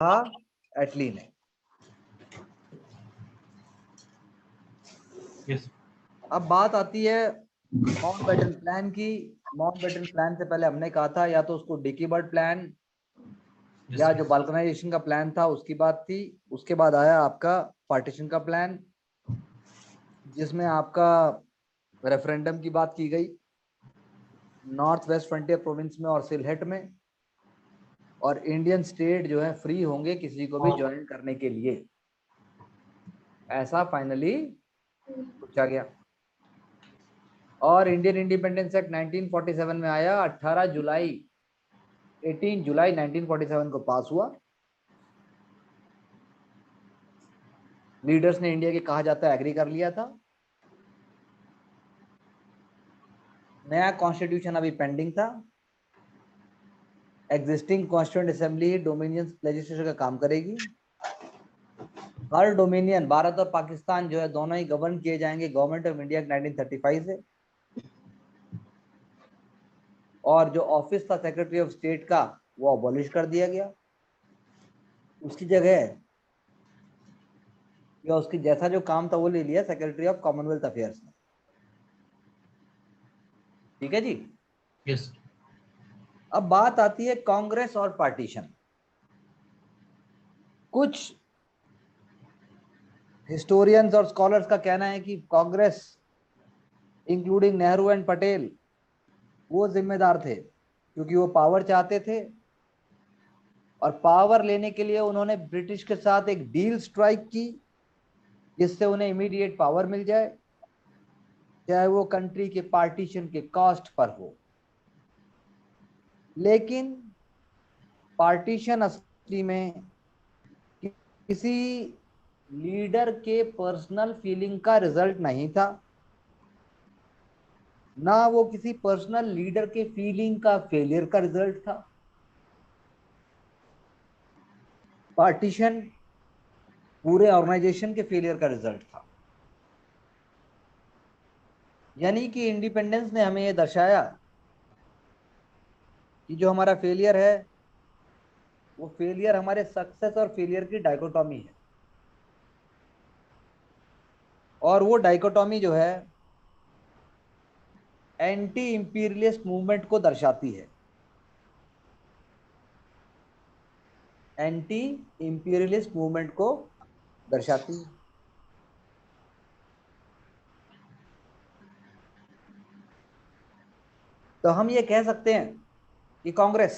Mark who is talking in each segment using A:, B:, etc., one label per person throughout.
A: था एटली ने।
B: yes.
A: अब बात आती है माउंटबेटन प्लान की। माउंटबेटन प्लान से पहले हमने कहा था या तो उसको डिकी बर्ड प्लान
B: yes,
A: या जो बाल्कनाइजेशन का प्लान था उसकी बात थी। उसके बाद आया आपका पार्टीशन का प्लान, जिसमें आपका रेफरेंडम की बात की गई नॉर्थ वेस्ट फ्रंटियर प्रोविंस में और सिलहेट में, और इंडियन स्टेट जो है फ्री होंगे किसी को भी ज्वाइन करने के लिए, ऐसा फाइनली पूछा गया। और इंडियन इंडिपेंडेंस एक्ट 1947 में आया 18 जुलाई 1947 को पास हुआ। लीडर्स ने इंडिया के कहा जाता है एग्री कर लिया था। नया कॉन्स्टिट्यूशन अभी पेंडिंग था। Existing constituent assembly dominion legislature का काम करेगी। हर डोमिनियन भारत और पाकिस्तान जो है दोनों ही गवर्न किए जाएंगे गवर्नमेंट ऑफ इंडिया 1935 से। और जो ऑफिस था सेक्रेटरी ऑफ स्टेट का वो अबॉलिश कर दिया गया। उसकी जगह या उसकी जैसा जो काम था वो ले लिया सेक्रेटरी ऑफ कॉमनवेल्थ अफेयर्स ने। ठीक है जी।
B: yes.
A: अब बात आती है कांग्रेस और पार्टीशन। कुछ हिस्टोरियंस और स्कॉलर्स का कहना है कि कांग्रेस इंक्लूडिंग नेहरू एंड पटेल वो जिम्मेदार थे, क्योंकि वो पावर चाहते थे और पावर लेने के लिए उन्होंने ब्रिटिश के साथ एक डील स्ट्राइक की जिससे उन्हें इमीडिएट पावर मिल जाए, चाहे वो कंट्री के पार्टीशन के कॉस्ट पर हो। लेकिन पार्टीशन असली में किसी लीडर के पर्सनल फीलिंग का रिजल्ट नहीं था, ना वो किसी पर्सनल लीडर के फीलिंग का फेलियर का रिजल्ट था। पार्टीशन पूरे ऑर्गेनाइजेशन के फेलियर का रिजल्ट था। यानी कि इंडिपेंडेंस ने हमें यह दर्शाया कि जो हमारा फेलियर है वो फेलियर हमारे सक्सेस और फेलियर की डाइकोटॉमी है। और वो डाइकोटॉमी जो है एंटी इंपीरियलिस्ट मूवमेंट को दर्शाती है। एंटी इंपीरियलिस्ट मूवमेंट को दर्शाती है। तो हम ये कह सकते हैं कि कांग्रेस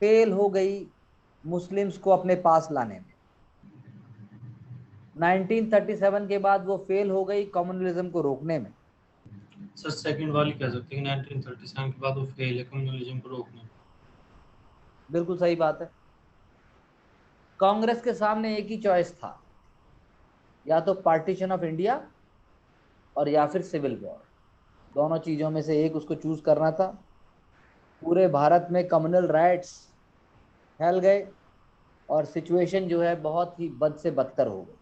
A: फेल हो गई मुस्लिम्स को अपने पास लाने में। 1937 के बाद वो फेल हो गई कम्युनलिज्म को रोकने में।
B: सर सेकंड वाली कह सकते हैं 1937 के बाद वो फेल है कम्युनलिज्म को रोकने।
A: बिल्कुल सही बात है। कांग्रेस के सामने एक ही चॉइस था, या तो पार्टीशन ऑफ इंडिया और या फिर सिविल वॉर। दोनों चीजों में से एक उसको चूज करना था। पूरे भारत में कम्युनल राइट्स फैल गए और सिचुएशन जो है बहुत ही बद से बदतर हो गई।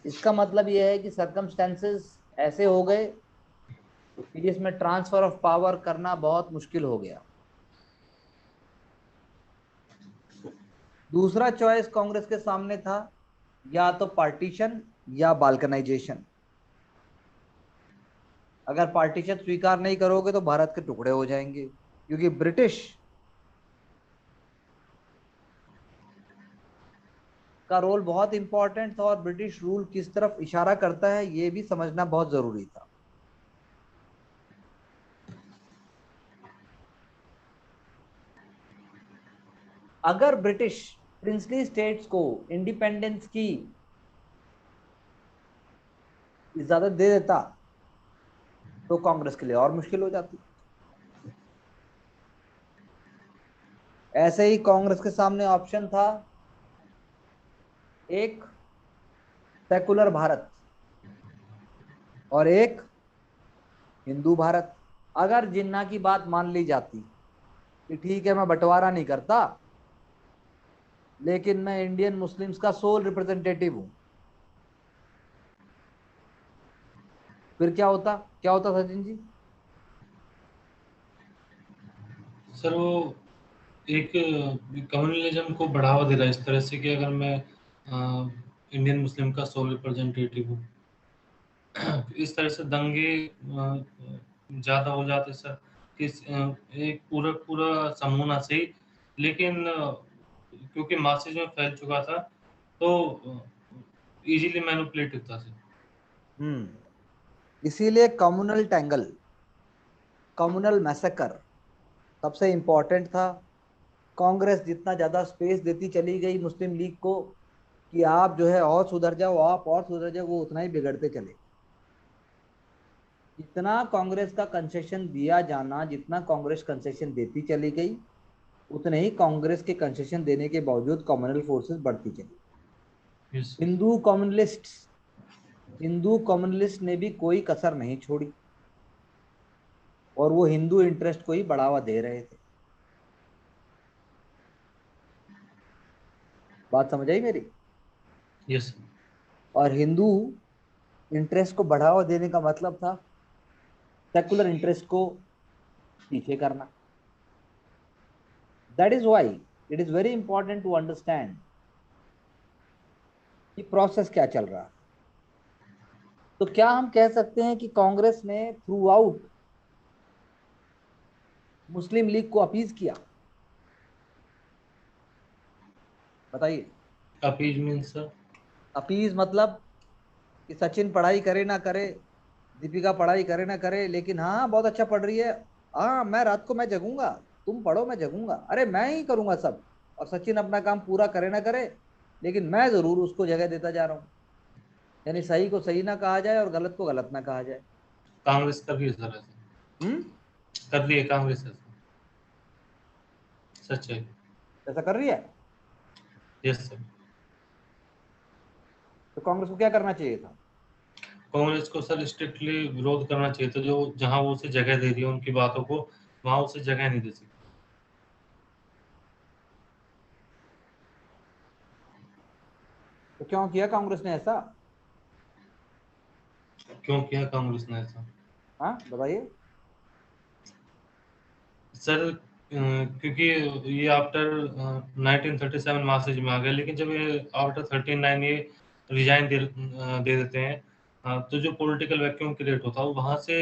A: इसका मतलब यह है कि सर्कमस्टेंसेस ऐसे हो गए कि जिसमें ट्रांसफर ऑफ पावर करना बहुत मुश्किल हो गया। दूसरा चॉइस कांग्रेस के सामने था, या तो पार्टीशन या बाल्कनाइजेशन। अगर पार्टीशन स्वीकार नहीं करोगे तो भारत के टुकड़े हो जाएंगे, क्योंकि ब्रिटिश का रोल बहुत इंपॉर्टेंट था और ब्रिटिश रूल किस तरफ इशारा करता है ये भी समझना बहुत जरूरी था। अगर ब्रिटिश प्रिंसली स्टेट्स को इंडिपेंडेंस की इजाजत दे देता तो कांग्रेस के लिए और मुश्किल हो जाती। ऐसे ही कांग्रेस के सामने ऑप्शन था, एक सेकुलर भारत और एक हिंदू भारत। अगर जिन्ना की बात मान ली जाती कि ठीक है मैं बंटवारा नहीं करता लेकिन मैं इंडियन मुस्लिम्स का सोल रिप्रेजेंटेटिव हूं, फिर क्या होता सचिन जी?
B: सर वो एक कम्युनलिज्म को बढ़ावा दे रहा है इस तरह से कि अगर मैं इंडियन मुस्लिम का सोल रिप्रेजेंटेटिव हूँ, इस तरह से दंगे ज़्यादा हो जाते सर कि एक पूरा पूरा समूह ना सही, लेकिन क्योंकि मासेज में फैल चुका था तो इजीली मैनिपुलेटेड था सर।
A: इसीलिए कम्युनल टैंगल, कम्युनल मैसेकर सबसे इंपॉर्टेंट था। कांग्रेस जितना ज्यादा स्पेस देती चली गई मुस्लिम लीग को कि आप जो है और सुधर जाओ, आप और सुधर जाओ, वो उतना ही बिगड़ते चले। जितना कांग्रेस का कंसेशन दिया जाना, जितना कांग्रेस कंसेशन देती चली गई, उतने ही कांग्रेस के कंसेशन देने के बावजूद कम्युनल फोर्सेस बढ़ती चली।
B: Yes
A: Hindu communalist, Hindu communalist ने भी कोई कसर नहीं छोड़ी और वो हिंदू इंटरेस्ट को ही बढ़ावा दे रहे थे। बात समझ आई मेरी?
B: यस
A: और हिंदू इंटरेस्ट को बढ़ावा देने का मतलब था सेकुलर इंटरेस्ट को पीछे करना। That is why it is very important to understand कि प्रोसेस क्या चल रहा है। तो क्या हम कह सकते हैं कि कांग्रेस ने थ्रू आउट मुस्लिम लीग को अपीज किया? बताइए।
B: Appease means sir?
A: अपीज मतलब कि सचिन पढ़ाई करे ना करे, दीपिका पढ़ाई करे ना करे, लेकिन हाँ बहुत अच्छा पढ़ रही है, हाँ मैं रात को मैं जगूंगा, तुम पढ़ो मैं जगूंगा, अरे मैं ही करूंगा सब। और सचिन अपना काम पूरा करे ना करे, लेकिन मैं जरूर उसको जगह देता जा रहा हूँ। यानी सही को सही ना कहा जाए और गलत को गलत ना कहा जाए।
B: कांग्रेस कर रही है सर ऐसा,
A: हम्म।
B: कर रही है कांग्रेस ऐसा, सच है।
A: ऐसा कर रही है?
B: Yes sir.
A: तो कांग्रेस को क्या करना चाहिए था?
B: कांग्रेस को सर स्ट्रिक्टली विरोध करना चाहिए था, जो जहां वो उसे जगह दे रही है उनकी बातों को, वहां उसे जगह नहीं दे सकती।
A: तो क्यों किया कांग्रेस ने ऐसा?
B: क्यों किया कांग्रेस ने ऐसा?
A: हाँ बताइए।
B: सर क्योंकि ये आफ्टर 1937 मार्च में आ गया, लेकिन जब ये आफ्टर 39 ये रिजाइन दे देते हैं, तो जो पॉलिटिकल वैक्यूम क्रिएट होता है वो वहां से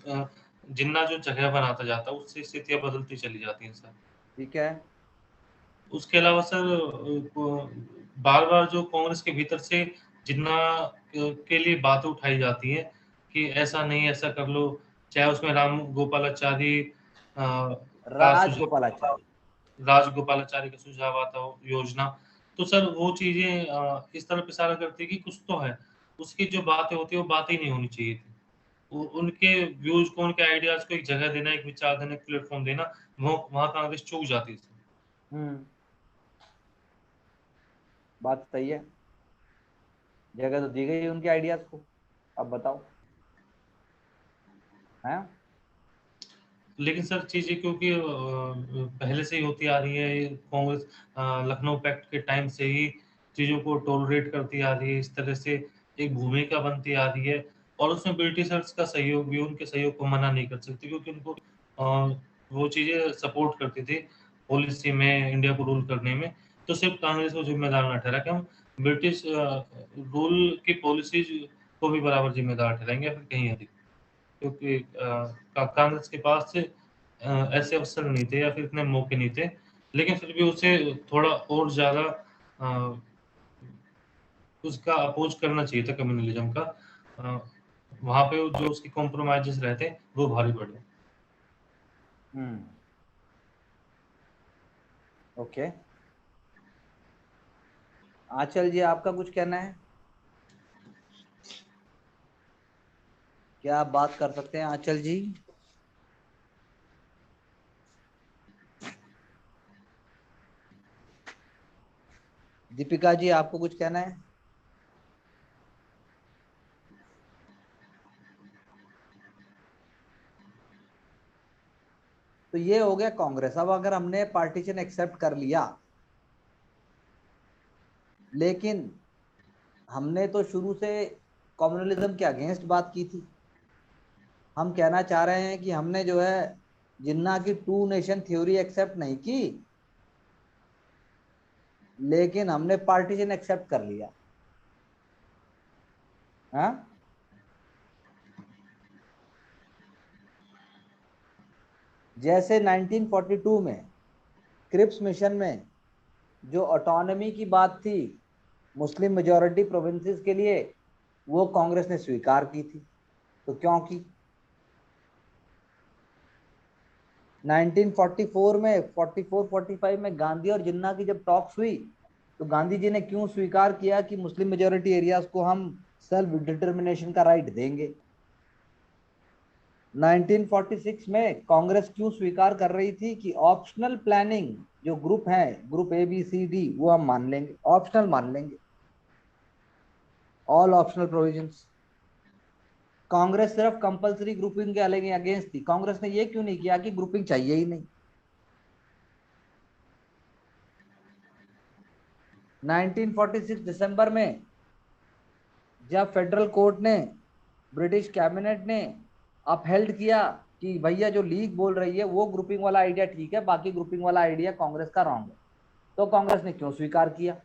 B: जिन्ना जो जगह बनाता जाता है उससे स्थितियां बदलती चली जाती हैं सर।
A: ठीक है।
B: उसके अलावा सर बार बार जो कांग्रेस के भीतर से जिन्ना के लिए बातें उठाई जाती हैं कि ऐसा नहीं ऐसा कर लो, चाहे उसमें राम गोपालाचारी का सुझाव,
A: राजगोपालाचारी।
B: राजगोपालाचारी का सुझाव आता हो योजना, तो सर वो चीजें इस तरफ इशारा करती है कि कुछ तो है, उसकी जो बातें होती है वो बातें ही नहीं होनी चाहिए थी। उनके व्यूज को, उनके आइडियाज को एक जगह देना, एक विचार देना, एक प्लेटफॉर्म देना, वो वहां कांग्रेस चूक जाती है।
A: हम्म। बात सही है, जगह तो दी गई उनके आइडियाज को। अब बताओ। है।
B: लेकिन सर चीजें क्योंकि पहले से ही होती आ रही है, ये कांग्रेस लखनऊ पैक्ट के टाइम से ही चीजों को टॉलरेट करती आ रही है, इस तरह से एक भूमिका बनती आ रही है, और उसमें ब्रिटिशर्स का सहयोग भी, उनके सहयोग को मना नहीं कर सकती, क्योंकि उनको वो चीजें सपोर्ट करती थी पॉलिसी में, इंडिया को रूल करने में। तो सिर्फ कांग्रेस को जिम्मेदार ना ठहरा कि हम ब्रिटिश रूल की पॉलिसीज को भी बराबर जिम्मेदार ठहराएंगे, या फिर कहीं अधिक, क्योंकि कांग्रेस के पास से ऐसे अवसर नहीं थे या फिर इतने मौके नहीं थे, लेकिन फिर भी उसे थोड़ा और ज्यादा अ, उसका अपोज करना चाहिए था कम्युनलिज्म का। वहां पे जो उसकी कॉम्प्रोमाइजेस रहते वो भारी पड़े।
A: हम्म। ओके। आंचल जी आपका कुछ कहना है? क्या आप बात कर सकते हैं आंचल जी? दीपिका जी आपको कुछ कहना है? तो ये हो गया कांग्रेस। अब अगर हमने पार्टीशन एक्सेप्ट कर लिया, लेकिन हमने तो शुरू से कम्युनलिज्म के अगेंस्ट बात की थी। हम कहना चाह रहे हैं कि हमने जो है जिन्ना की टू नेशन थ्योरी एक्सेप्ट नहीं की, लेकिन हमने पार्टीशन एक्सेप्ट कर लिया। हाँ, जैसे 1942 में क्रिप्स मिशन में जो ऑटोनॉमी की बात थी मुस्लिम मेजॉरिटी प्रोविंसेस के लिए, वो कांग्रेस ने स्वीकार की थी। तो क्यों की? 1944 में 44-45 में गांधी और जिन्ना की जब टॉक्स हुई, तो गांधी जी ने क्यों स्वीकार किया कि मुस्लिम मेजॉरिटी एरियाज को हम सेल्फ डिटर्मिनेशन का राइट देंगे? 1946 में कांग्रेस क्यों स्वीकार कर रही थी कि ऑप्शनल प्लानिंग जो ग्रुप है, group A B C D, वो हम मान लेंगे, ऑप्शनल मान लेंगे, ऑल ऑप्शनल प्रोविजंस। कांग्रेस सिर्फ कंपलसरी ग्रुपिंग के अगेंस्ट थी। कांग्रेस ने ये क्यों नहीं किया कि ग्रुपिंग चाहिए ही नहीं? 1946 दिसंबर में जब फेडरल कोर्ट ने, ब्रिटिश कैबिनेट ने अपहेल्ड किया कि भैया जो लीग बोल रही है वो ग्रुपिंग वाला आइडिया ठीक है, बाकी ग्रुपिंग वाला आइडिया कांग्रेस का रॉन्ग है, तो कांग्रेस ने क्यों स्वीकार किया?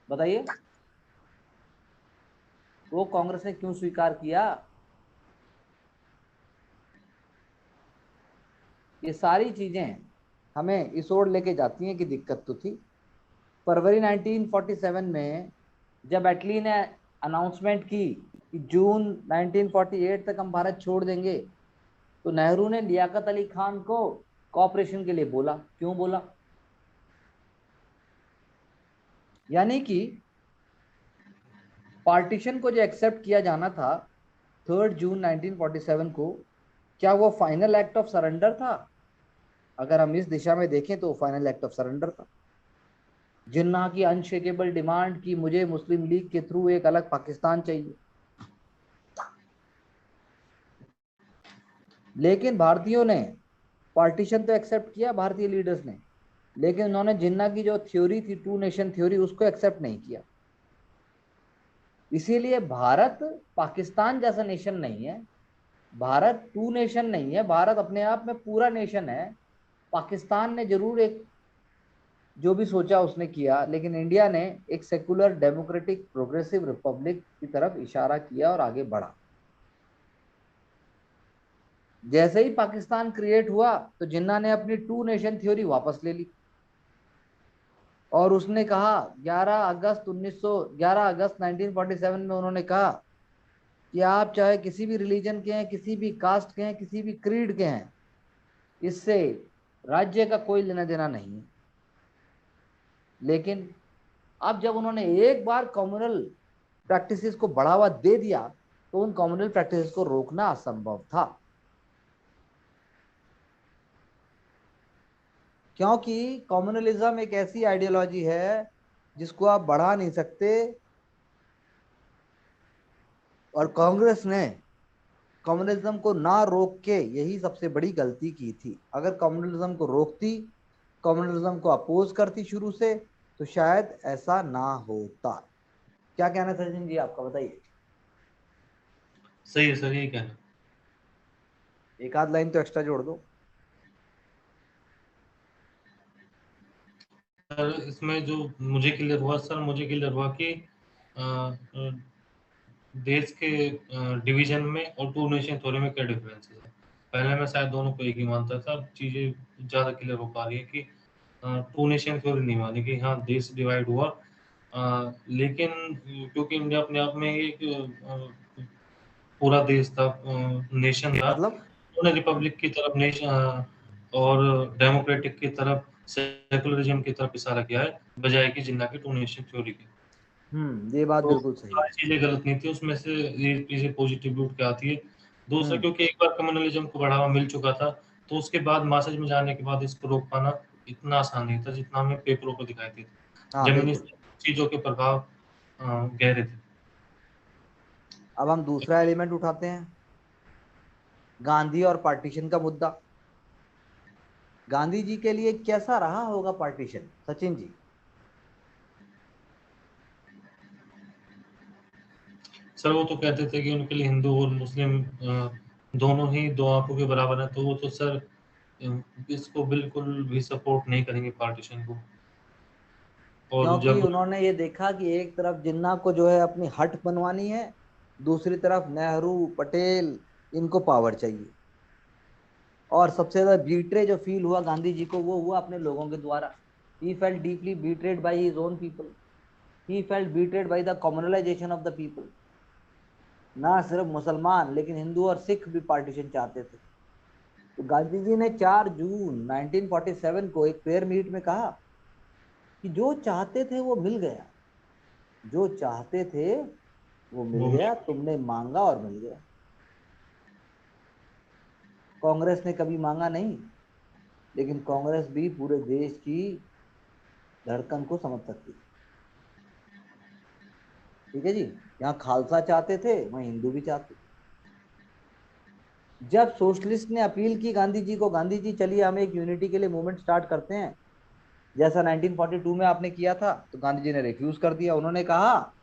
A: बताइए, वो कांग्रेस ने क्यों स्वीकार किया? ये सारी चीजें हमें इस ओर लेके जाती हैं कि दिक्कत तो थी। फरवरी 1947 में जब एटली ने अनाउंसमेंट की कि जून 1948 तक हम भारत छोड़ देंगे, तो नेहरू ने लियाकत अली खान को कॉपरेशन के लिए बोला। क्यों बोला? यानी कि पार्टीशन को जो एक्सेप्ट किया जाना था 3 जून 1947 को, क्या वो फाइनल एक्ट ऑफ सरेंडर था? अगर हम इस दिशा में देखें तो फाइनल एक्ट ऑफ सरेंडर था। जिन्ना की अनशेकेबल डिमांड की मुझे मुस्लिम लीग के थ्रू एक अलग पाकिस्तान चाहिए। लेकिन भारतीयों ने पार्टीशन तो एक्सेप्ट किया, भारतीय लीडर्स ने, लेकिन उन्होंने जिन्ना की जो थ्योरी थी, टू नेशन थ्योरी, उसको एक्सेप्ट नहीं किया। इसीलिए भारत पाकिस्तान जैसा नेशन नहीं है, भारत टू नेशन नहीं है, भारत अपने आप में पूरा नेशन है। पाकिस्तान ने जरूर एक जो भी सोचा उसने किया, लेकिन इंडिया ने एक सेकुलर डेमोक्रेटिक प्रोग्रेसिव रिपब्लिक की तरफ इशारा किया और आगे बढ़ा। जैसे ही पाकिस्तान क्रिएट हुआ तो जिन्ना ने अपनी टू नेशन थ्योरी वापस ले ली और उसने कहा 11 अगस्त 1947 में उन्होंने कहा कि आप चाहे किसी भी रिलीजन के हैं, किसी भी कास्ट के हैं, किसी भी क्रीड के हैं, इससे राज्य का कोई लेना देना नहीं है। लेकिन अब जब उन्होंने एक बार कम्युनल प्रैक्टिसेस को बढ़ावा दे दिया, तो उन कम्युनल प्रैक्टिसेस को रोकना असंभव था, क्योंकि कम्युनलिज्म एक ऐसी आइडियोलॉजी है जिसको आप बढ़ा नहीं सकते। और कांग्रेस ने कम्युनलिज्म को ना रोक के यही सबसे बड़ी गलती की थी। अगर कम्युनलिज्म को रोकती, कम्युनलिज्म को अपोज करती शुरू से, तो शायद ऐसा ना होता। क्या कहना है सचिन जी आपका, बताइए।
B: सही है सर, यही कहना।
A: एक आध लाइन तो एक्स्ट्रा जोड़ दो।
B: सर इसमें जो मुझे क्लियर हुआ सर, मुझे क्लियर हुआ कि अ, अ, देश के डिवीजन में और टू नेशन थ्योरी में क्या डिफरेंस है। पहले मैं शायद दोनों को एक ही मानता था, अब चीजें ज्यादा क्लियर हो पा रही है कि टू नेशन थ्योरी नहीं मानी कि हाँ देश डिवाइड हुआ, लेकिन क्योंकि इंडिया अपने आप में एक पूरा देश था, नेशन था,
A: मतलब
B: उन्होंने रिपब्लिक की तरफ नेशन और डेमोक्रेटिक की तरफ, सेकुलरिज्म की तरफ इशारा किया है, बजाय कि जिन्ना की टू नेशन थ्योरी की।
A: ये बात
B: तो
A: बिल्कुल सही
B: सारी
A: है।
B: चीजें गलत नहीं थी उसमें से, ये चीजें पॉजिटिव रूट के आती है। दूसरा,
A: हम्म
B: क्योंकि एक बार कम्युनलिज्म को बढ़ावा मिल चुका था, तो उसके बाद मैसेज में जाने के बाद इसको रोक पाना इतना आसान नहीं था जितना हमें पेपरों पर दिखाई देते थे।
A: हाँ
B: जमीनी
A: बिल्कुल।
B: चीजों के प्रभाव गहरे थे।
A: अब हम दूसरा एलिमेंट उठाते हैं, गांधी और पार्टीशन का मुद्दा। गांधी जी के लिए कैसा रहा होगा पार्टीशन, सचिन जी?
B: सर वो तो कहते थे कि उनके लिए हिंदू और मुस्लिम दोनों ही दो आंखों के बराबर है, तो वो तो सर इसको बिल्कुल भी सपोर्ट नहीं करेंगे पार्टीशन को। और
A: क्योंकि
B: जब
A: उन्होंने ये देखा कि एक तरफ जिन्ना को जो है अपनी हट बनवानी है, दूसरी तरफ नेहरू पटेल इनको पावर चाहिए। और सबसे ज्यादा बीट्रे जो फील हुआ गांधी जी को, वो हुआ अपने लोगों के द्वारा। He felt deeply betrayed by his own people, he felt betrayed by the communalisation of the people. ना सिर्फ मुसलमान लेकिन हिंदू और सिख भी पार्टीशन चाहते थे। तो गांधी जी ने 4 जून 1947 को एक प्रेयर मीट में कहा कि जो चाहते थे वो मिल गया, जो चाहते थे वो मिल
B: वो
A: गया, तुमने मांगा और मिल गया। कांग्रेस ने कभी मांगा नहीं, लेकिन कांग्रेस भी पूरे देश की धड़कन को समझ सकती है। ठीक है जी। यहाँ खालसा चाहते थे, वहीं हिंदू भी चाहते थे। जब सोशलिस्ट ने अपील की गांधी जी को, गांधी जी चलिए हम एक यूनिटी के लिए मूवमेंट स्टार्ट करते हैं, जैसा 1942 में आपने किया था, तो गांधी जी ने रिफ्यूज कर दिया। उन्होंने कहा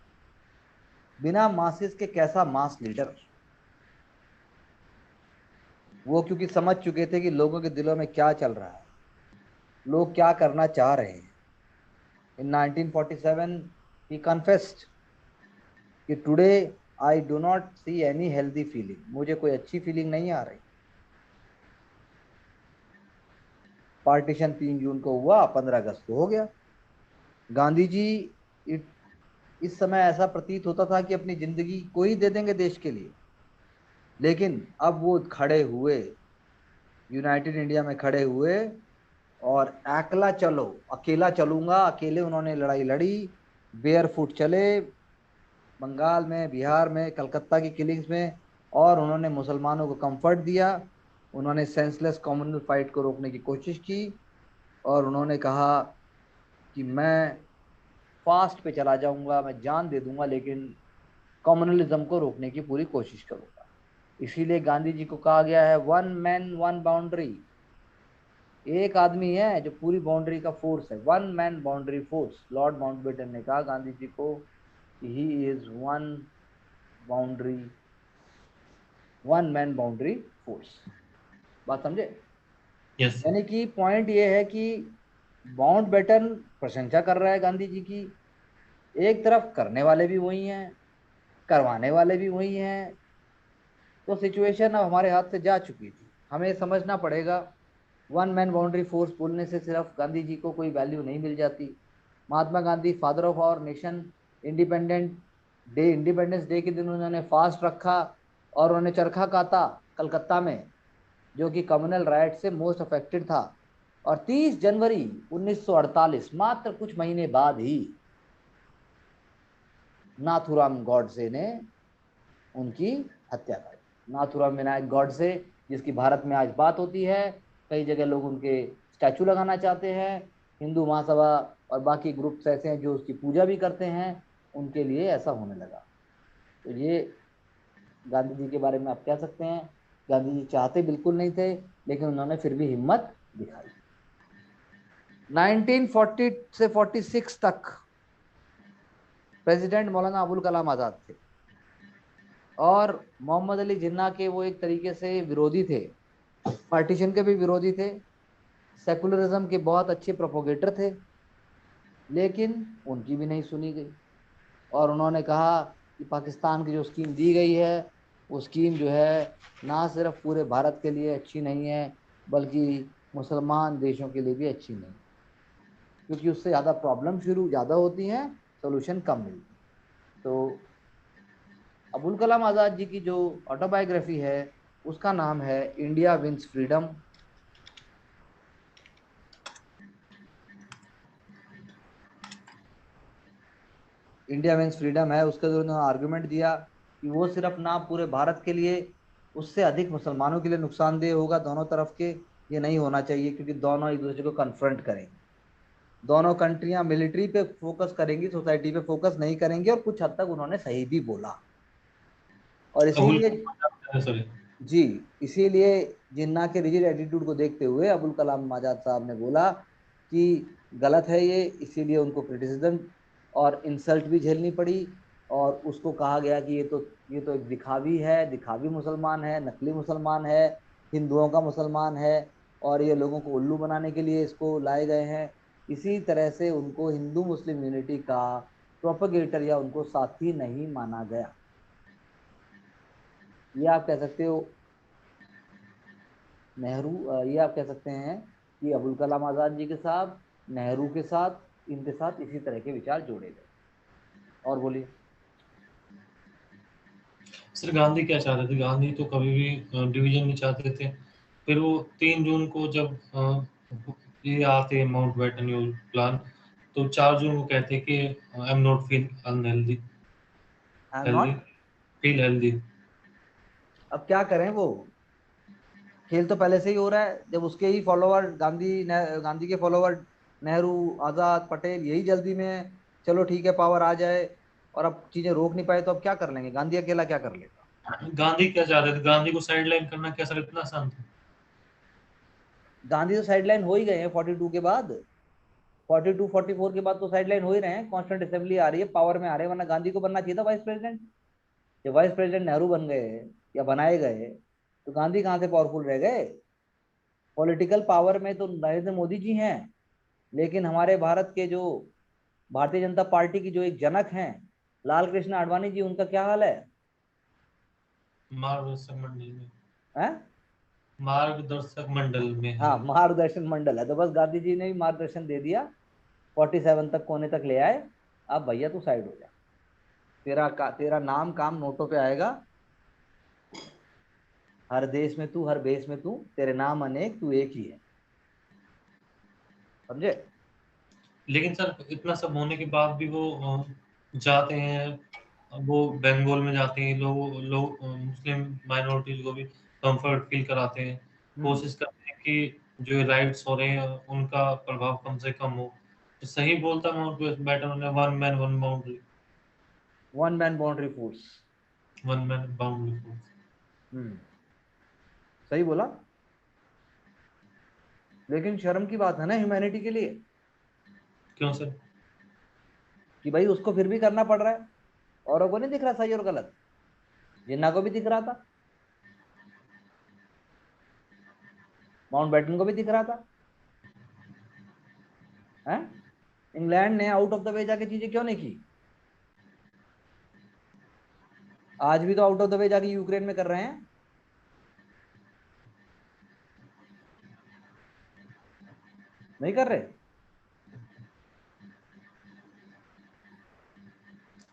A: बिना मासिस के कैसा मास लीडर। वो क्योंकि समझ चुके थे कि लोगों के दिलों में क्या चल रहा है, लोग क्या करना चाह रहे हैं। इन 1947 he confessed कि today I do not see any healthy feeling, मुझे कोई अच्छी फीलिंग नहीं आ रही। पार्टीशन 3 जून को हुआ, 15 अगस्त को हो गया। गांधी जी इस समय ऐसा प्रतीत होता था कि अपनी जिंदगी को ही दे देंगे देश के लिए। लेकिन अब वो खड़े हुए, यूनाइटेड इंडिया में खड़े हुए, और अकेला चलो, अकेला चलूंगा, अकेले उन्होंने लड़ाई लड़ी। बेयर फुट चले बंगाल में, बिहार में, कलकत्ता की किलिंग्स में, और उन्होंने मुसलमानों को कंफर्ट दिया। उन्होंने सेंसलेस कम्युनल फाइट को रोकने की कोशिश की, और उन्होंने कहा कि मैं फास्ट पे चला जाऊंगा, मैं जान दे दूंगा, लेकिन कम्युनलिज्म को रोकने की पूरी कोशिश करूंगा। इसीलिए गांधी जी को कहा गया है वन मैन वन बाउंड्री। एक आदमी है जो पूरी बाउंड्री का फोर्स है, one man boundary force. Lord Mountbatten ने कहा गांधी जी को, he is one boundary, one man boundary force. बात समझे?
B: यस
A: यानी कि पॉइंट ये है कि माउंटबेटन प्रशंसा कर रहा है गांधी जी की, एक तरफ करने वाले भी वही हैं, करवाने वाले भी वही हैं। तो सिचुएशन अब हमारे हाथ से जा चुकी थी, हमें समझना पड़ेगा। वन मैन बाउंड्री फोर्स बोलने से सिर्फ गांधी जी को कोई वैल्यू नहीं मिल जाती। Mahatma Gandhi father of our nation, independence day के दिन उन्होंने फास्ट रखा, और उन्होंने चरखा काता कलकत्ता में, जो कि कम्युनल राइट से मोस्ट अफेक्टेड था। और 30 जनवरी 1948, मात्र कुछ महीने बाद ही, नाथुराम गॉडसे ने उनकी हत्या कर दी। नाथुराम विनायक गॉडसे, जिसकी भारत में आज बात होती है, कई जगह लोग उनके स्टैचू लगाना चाहते हैं। हिंदू महासभा और बाकी ग्रुप्स ऐसे हैं जो उसकी पूजा भी करते हैं, उनके लिए ऐसा होने लगा। तो ये गांधी जी के बारे में आप कह सकते हैं, गांधी जी चाहते बिल्कुल नहीं थे, लेकिन उन्होंने फिर भी हिम्मत दिखाई। 1940 से 46 तक प्रेसिडेंट मौलाना अबुल कलाम आजाद थे, और मोहम्मद अली जिन्ना के वो एक तरीके से विरोधी थे, पार्टीशन के भी विरोधी थे, सेकुलरिज्म के बहुत अच्छे प्रोपोगेटर थे। लेकिन उनकी भी नहीं सुनी गई, और उन्होंने कहा कि पाकिस्तान की जो स्कीम दी गई है, वो स्कीम जो है ना सिर्फ पूरे भारत के लिए अच्छी नहीं है, बल्कि मुसलमान देशों के लिए भी अच्छी नहीं, क्योंकि उससे ज़्यादा प्रॉब्लम शुरू ज़्यादा होती हैं, सोल्यूशन कम मिलती। तो अबुल कलाम आज़ाद जी की जो ऑटोबायोग्राफी है, उसका नाम है India wins freedom. India wins freedom है, उसके जो उन्होंने आर्गुमेंट दिया कि वो सिर्फ ना पूरे भारत के लिए, उससे अधिक मुसलमानों के लिए नुकसानदेह होगा, दोनों तरफ के। ये नहीं होना चाहिए, क्योंकि दोनों एक दूसरे को कन्फ्रंट करेंगे। दोनों कंट्रियां मिलिट्री पे फोकस करेंगी, सोसाइटी पे फोकस नहीं करेंगे, और कुछ हद तक उन्होंने सही भी बोला। और
B: अबुल
A: इसीलिए,
B: सॉरी।
A: जी, इसीलिए जिन्ना के रिजिड एटीट्यूड को देखते हुए अबुल कलाम आजाद साहब ने बोला कि गलत है ये, इसीलिए उनको क्रिटिसिज्म और इंसल्ट भी झेलनी पड़ी। और उसको कहा गया कि ये तो एक दिखावी है, दिखावी मुसलमान है, नकली मुसलमान है, हिंदुओं का मुसलमान है, और ये लोगों को उल्लू बनाने के लिए इसको लाए गए हैं। इसी तरह से उनको हिंदू मुस्लिम यूनिटी का प्रोपगेटर या उनको साथी नहीं माना गया। ये आप कह सकते हो नेहरू, ये आप कह सकते हैं कि अबुल कलाम आजाद जी के साथ, नेहरू के साथ, इनके साथ इसी तरह के विचार जोड़े गए। और बोलिए।
B: सर गांधी क्या चाहते थे? गांधी तो कभी भी डिवीजन नहीं चाहते थे। फिर वो 3 जून को जब ये आते हैं माउंट बैटन प्लान, तो 4 जून को कहते हैं कि I am not feel unhealthy,
A: I am
B: healthy,
A: not.
B: Feel healthy.
A: अब क्या करें, वो खेल तो पहले से ही हो रहा है। जब उसके ही फॉलोवर गांधी के फॉलोवर नेहरू, आजाद, पटेल यही जल्दी में चलो ठीक है पावर आ जाए, और अब चीजें रोक नहीं पाए तो अब क्या कर लेंगे? गांधी अकेला क्या कर लेगा?
B: गांधी क्या चाहते थे? गांधी को साइडलाइन करना क्या सर इतना आसान था?
A: गांधी तो साइडलाइन हो ही गए हैं 42 के बाद। 42 44 के बाद तो साइडलाइन हो ही रहे हैं। कॉन्स्टिट्यूंट असेंबली आ रही है, पावर में आ रहे हैं, वरना गांधी को बनना चाहिए था वाइस प्रेसिडेंट। जब वाइस प्रेसिडेंट नेहरू बन गए या बनाए गए, तो गांधी कहाँ से पावरफुल रह गए? पॉलिटिकल पावर में तो नरेंद्र मोदी जी हैं, लेकिन हमारे भारत के जो भारतीय जनता पार्टी की जो एक जनक हैं, लाल कृष्ण आडवाणी जी, उनका क्या हाल है?
B: मार्गदर्शक मंडल में,
A: हैं?
B: मार्गदर्शक मंडल में
A: हाँ,
B: है।
A: मार्गदर्शन मंडल है, तो बस गांधी जी ने भी मार्गदर्शन दे दिया, 47 तक कोने तक ले आए। अब भैया तू साइड हो जा, तेरा नाम काम नोटों पे आएगा। हर देश में तू, हर भेष में तू, तेरे नाम अनेक, तू एक ही है। समझे?
B: लेकिन सर इतना सब होने के बाद भी वो जाते हैं, वो बंगाल में जाते हैं, लोग मुस्लिम माइनॉरिटीज को भी कंफर्ट फील कराते हैं,
A: हम्म।
B: कोशिश करते हैं कि जो राइट्स हो रहे हैं उनका प्रभाव कम से कम हो। तो सही बोलता माउंट बैटन ने, one man one boundary,
A: one man boundary force.
B: One man boundary force.
A: Hmm. सही बोला। लेकिन शर्म की बात है ना ह्यूमैनिटी के लिए,
B: क्यों सर?
A: कि भाई उसको फिर भी करना पड़ रहा है। औरों को नहीं दिख रहा सही और गलत? जिन्ना को भी दिख रहा था, माउंट बैटन को भी दिख रहा था। है? इंग्लैंड ने आउट ऑफ द वे जाके चीजें क्यों नहीं की? आज भी तो आउट ऑफ द वे जाके यूक्रेन में कर रहे हैं। नहीं कर रहे?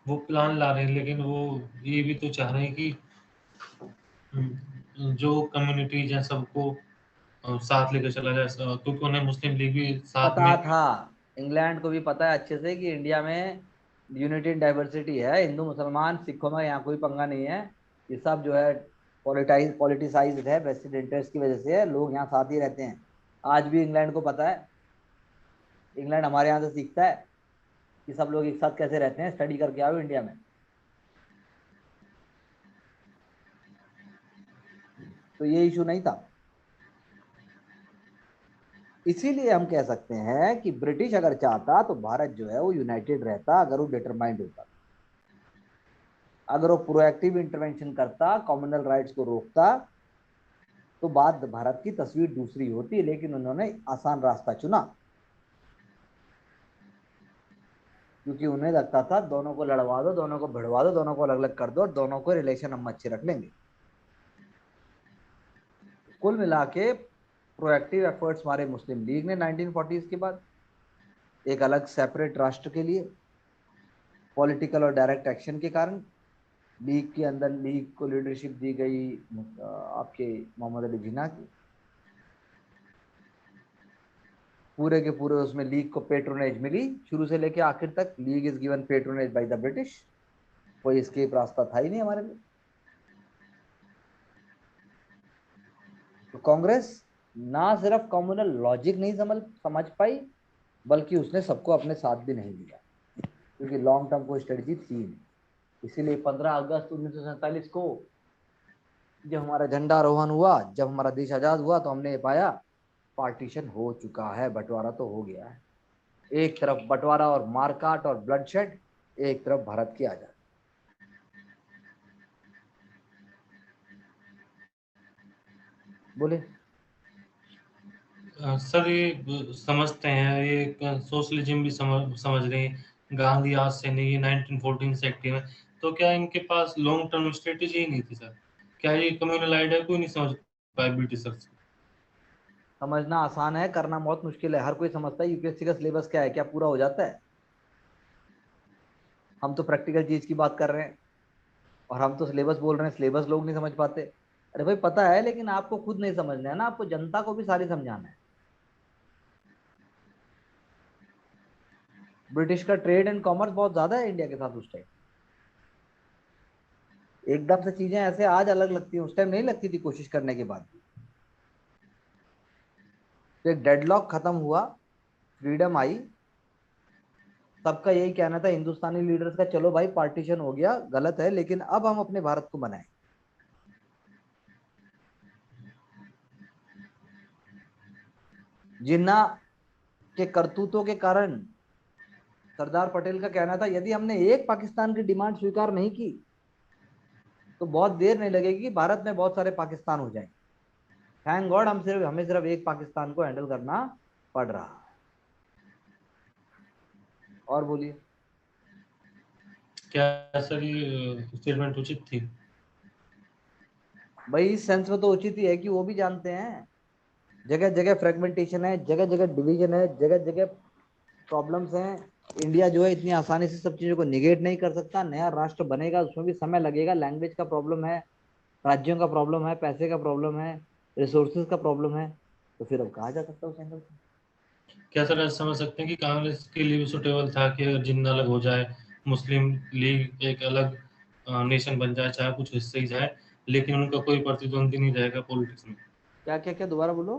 B: वो प्लान ला रहे हैं, लेकिन वो ये भी तो चाह रहे हैं कि जो कम्युनिटीज हैं सबको साथ लेकर चला जाए, क्योंकि उन्हें मुस्लिम लीग भी साथ
A: पता
B: में।
A: था, इंग्लैंड को भी पता है अच्छे से कि इंडिया में यूनिटी इन डाइवर्सिटी है। हिंदू मुसलमान सिखों में यहाँ कोई पंगा नहीं है। ये सब जो है पॉलिटिसाइज्ड है, वेस्टेड इंटरेस्ट की वजह से है। लोग यहाँ साथ ही रहते हैं। आज भी इंग्लैंड को पता है। इंग्लैंड हमारे यहाँ से सीखता है कि सब लोग एक साथ कैसे रहते हैं। स्टडी करके आओ इंडिया में। तो ये इशू नहीं था। इसीलिए हम कह सकते हैं कि ब्रिटिश अगर चाहता तो भारत जो है वो यूनाइटेड रहता, अगर वो डिटरमाइंड होता, अगर वो प्रोएक्टिव इंटरवेंशन करता, कॉमनल राइट्स को रोकता, तो बात भारत की तस्वीर दूसरी होती। लेकिन उन्होंने आसान रास्ता चुना, क्योंकि उन्हें लगता था दोनों को लड़वा दो, दोनों को भिड़वा दो, दोनों को अलग अलग कर दो, और दोनों को रिलेशन हम अच्छे रख लेंगे। कुल मिला के प्रोएक्टिव एफर्ट्स हमारे मुस्लिम लीग ने 1940s के बाद एक अलग सेपरेट राष्ट्र के लिए, पॉलिटिकल और डायरेक्ट एक्शन के कारण, लीग के अंदर लीग को लीडरशिप दी गई आपके मोहम्मद अली जिन्ना की। पूरे के पूरे उसमें लीग को पेट्रोनेज मिली, शुरू से लेके आखिर तक league is given patronage by the British. कोई एस्केप रास्ता था ही नहीं हमारे लिए। तो कांग्रेस ना सिर्फ कम्युनल लॉजिक नहीं समझ पाई, बल्कि उसने सबको अपने साथ भी नहीं लिया, क्योंकि लॉन्ग टर्म कोई स्ट्रेटजी थी नहीं। इसीलिए 15 अगस्त 1947 को जब हमारा झंडा आरोहण हुआ, जब हमारा देश आजाद हुआ, तो हमने ये पाया पार्टीशन हो चुका है, बंटवारा तो हो गया है। एक तरफ बंटवारा और मारकाट और ब्लडशेड, एक तरफ भारत की आजादी। बोले।
B: सर ये समझते हैं, ये सोशलिज्म भी समझ रहे हैं, गांधी आज से नहीं, 1914 से एक्टिव है, तो क्या इनके पास लॉन्ग टर्म स्ट्रेटेजी ही नहीं थी सर? क्या ये कम्युनल आइडिया कोई नहीं समझ पाए ब्रिटिशर्स?
A: समझना आसान है, करना बहुत मुश्किल है। हर कोई समझता है यूपीएससी का सिलेबस क्या है, क्या पूरा हो जाता है? हम तो प्रैक्टिकल चीज की बात कर रहे हैं और हम तो सिलेबस बोल रहे हैं, सिलेबस लोग नहीं समझ पाते। अरे भाई पता है, लेकिन आपको खुद नहीं समझना है ना, आपको जनता को भी सारी समझाना है। ब्रिटिश का ट्रेड एंड कॉमर्स बहुत ज्यादा है इंडिया के साथ उस टाइम। एकदम से चीजें ऐसे आज अलग लगती है, उस टाइम नहीं लगती थी कोशिश करने के बाद भी। तो एक डेडलॉक खत्म हुआ, फ्रीडम आई। सबका यही कहना था हिंदुस्तानी लीडर्स का, चलो भाई पार्टीशन हो गया, गलत है, लेकिन अब हम अपने भारत को बनाएं। जिन्ना के करतूतों के कारण सरदार पटेल का कहना था, यदि हमने एक पाकिस्तान की डिमांड स्वीकार नहीं की तो बहुत देर नहीं लगेगी कि भारत में बहुत सारे पाकिस्तान हो जाएंगे। थैंक गॉड हमें सिर्फ एक पाकिस्तान को हैंडल करना पड़ रहा है। और बोलिए।
B: क्या सर ये स्टेटमेंट उचित थी?
A: भाई इस सेंस में तो उचित ही है कि वो भी जानते हैं जगह जगह फ्रेगमेंटेशन है, जगह जगह डिवीजन है, जगह जगह प्रॉब्लम्स हैं। इंडिया जो है इतनी आसानी से सब चीजों को निगेट नहीं कर सकता। नया राष्ट्र बनेगा, उसमें भी समय लगेगा। लैंग्वेज का प्रॉब्लम है, राज्यों का प्रॉब्लम है, पैसे का प्रॉब्लम है, रिसोर्सेज का प्रॉब्लम है। तो फिर अब कहा जा सकता है उस एंगल से।
B: क्या सर ऐसा समझ सकते हैं कि कांग्रेस के लिए भी सुटेबल था कि अगर जिन्ना अलग हो जाए, मुस्लिम लीग एक अलग नेशन बन जाए, चाहे कुछ हिस्से ही जाए, लेकिन उनका कोई प्रतिद्वंदी नहीं रहेगा पॉलिटिक्स में?
A: क्या क्या क्या, दोबारा बोलो।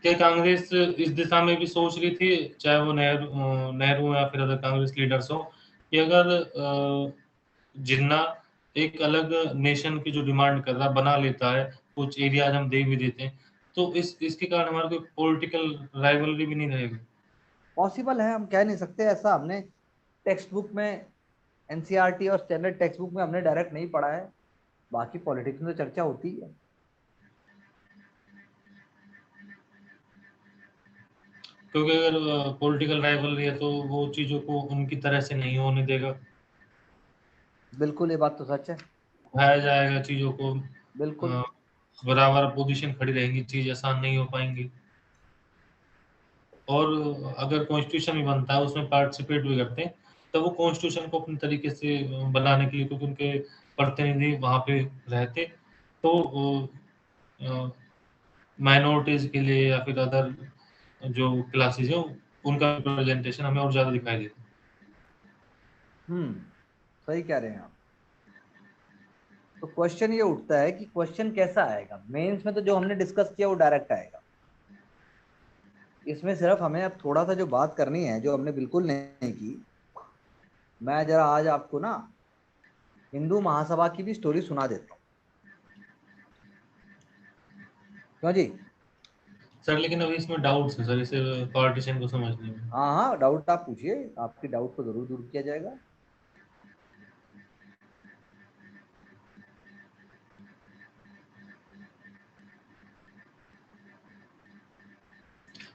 B: क्या कांग्रेस इस दिशा में भी सोच रही थी, चाहे वो नेहरू या फिर अदर कांग्रेस लीडर्स हो, कि अगर जिन्ना एक अलग नेशन की जो डिमांड कर रहा बना लेता है, कुछ एरियाज हम दे भी देते हैं, तो इसके कारण हमारा कोई पॉलिटिकल राइवलरी भी नहीं रहेगी?
A: पॉसिबल है, हम कह नहीं सकते ऐसा। हमने टेक्स्ट बुक में, एनसीईआरटी और स्टैंडर्ड टेक्स्ट बुक में हमने डायरेक्ट नहीं पढ़ा है। बाकी पॉलिटिक्स में तो चर्चा होती है।
B: क्योंकि अगर पॉलिटिकल राइवलरी है तो वो चीजों को उनकी तरह से नहीं होने देगा,
A: बिल्कुल, ये बात तो सच है।
B: उठाया जाएगा चीजों को,
A: बिल्कुल।
B: अ, बराबर पोजीशन खड़ी रहेंगी, चीज आसान नहीं हो पाएंगी। और अगर कॉन्स्टिट्यूशन भी बनता है, उसमें पार्टिसिपेट भी करते हैं, तो वो कॉन्स्टिट्यूशन को अपने तरीके से बनाने के लिए, क्योंकि उनके प्रतिनिधि वहां पे रहते, तो माइनॉरिटीज के लिए या फिर अदर जो क्लासेज है, उनका रिप्रेजेंटेशन हमें और ज्यादा दिखाई देता है।
A: सही कह रहे हैं आप। तो क्वेश्चन ये उठता है कि क्वेश्चन कैसा आएगा मेंस में? तो जो हमने डिस्कस किया वो डायरेक्ट आएगा। इसमें सिर्फ हमें अब थोड़ा सा जो बात करनी है, जो हमने बिल्कुल नहीं की, मैं जरा आज आपको ना हिंदू महासभा की भी स्टोरी सुना देता हूँ। क्यों जी?
B: सर लेकिन अभी इसमें डाउट्स है सर, इसे पार्टीशन को समझने में।
A: हाँ हाँ, डाउट आप पूछिए, आपके डाउट को जरूर दूर किया जाएगा।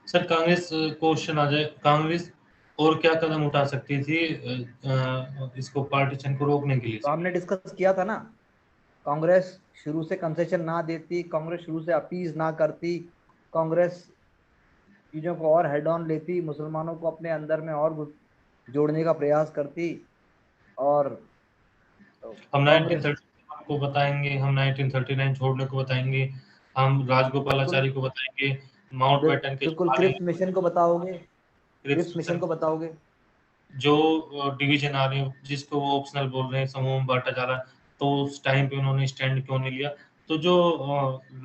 B: सर कांग्रेस, क्वेश्चन आ जाए, कांग्रेस और क्या कदम उठा सकती थी इसको पार्टीशन को रोकने के लिए
A: तो
B: सर?
A: हमने डिस्कस किया था ना, कांग्रेस शुरू से कंसेशन ना देती, कांग्रेस शुरू से अपीज ना करती, कांग्रेस चीजों को और हेड ऑन लेती, मुसलमानों को अपने अंदर में और जोड़ने का प्रयास करती। और
B: हम
A: कांग्रेस
B: 1930 को बताएंगे, हम 1939 छोड़ने को बताएंगे, हम
A: बिल्कुल
B: राजगोपालाचारी को बताएंगे, माउंट बैटन के जो
A: बिल्कुल,
B: आ रहे
A: क्रिप्स
B: हैं,
A: मिशन को बताओगे,
B: क्रिप्स
A: क्रिप्स
B: मिशन,
A: मिशन को बताओगे।
B: जो डिवीजन आ रहे हैं जिसको वो ऑप्शनल बोल रहे हैं, समूह में बांटा जा रहा है, तो उस टाइम पे उन्होंने स्टैंड क्यों नहीं लिया? तो जो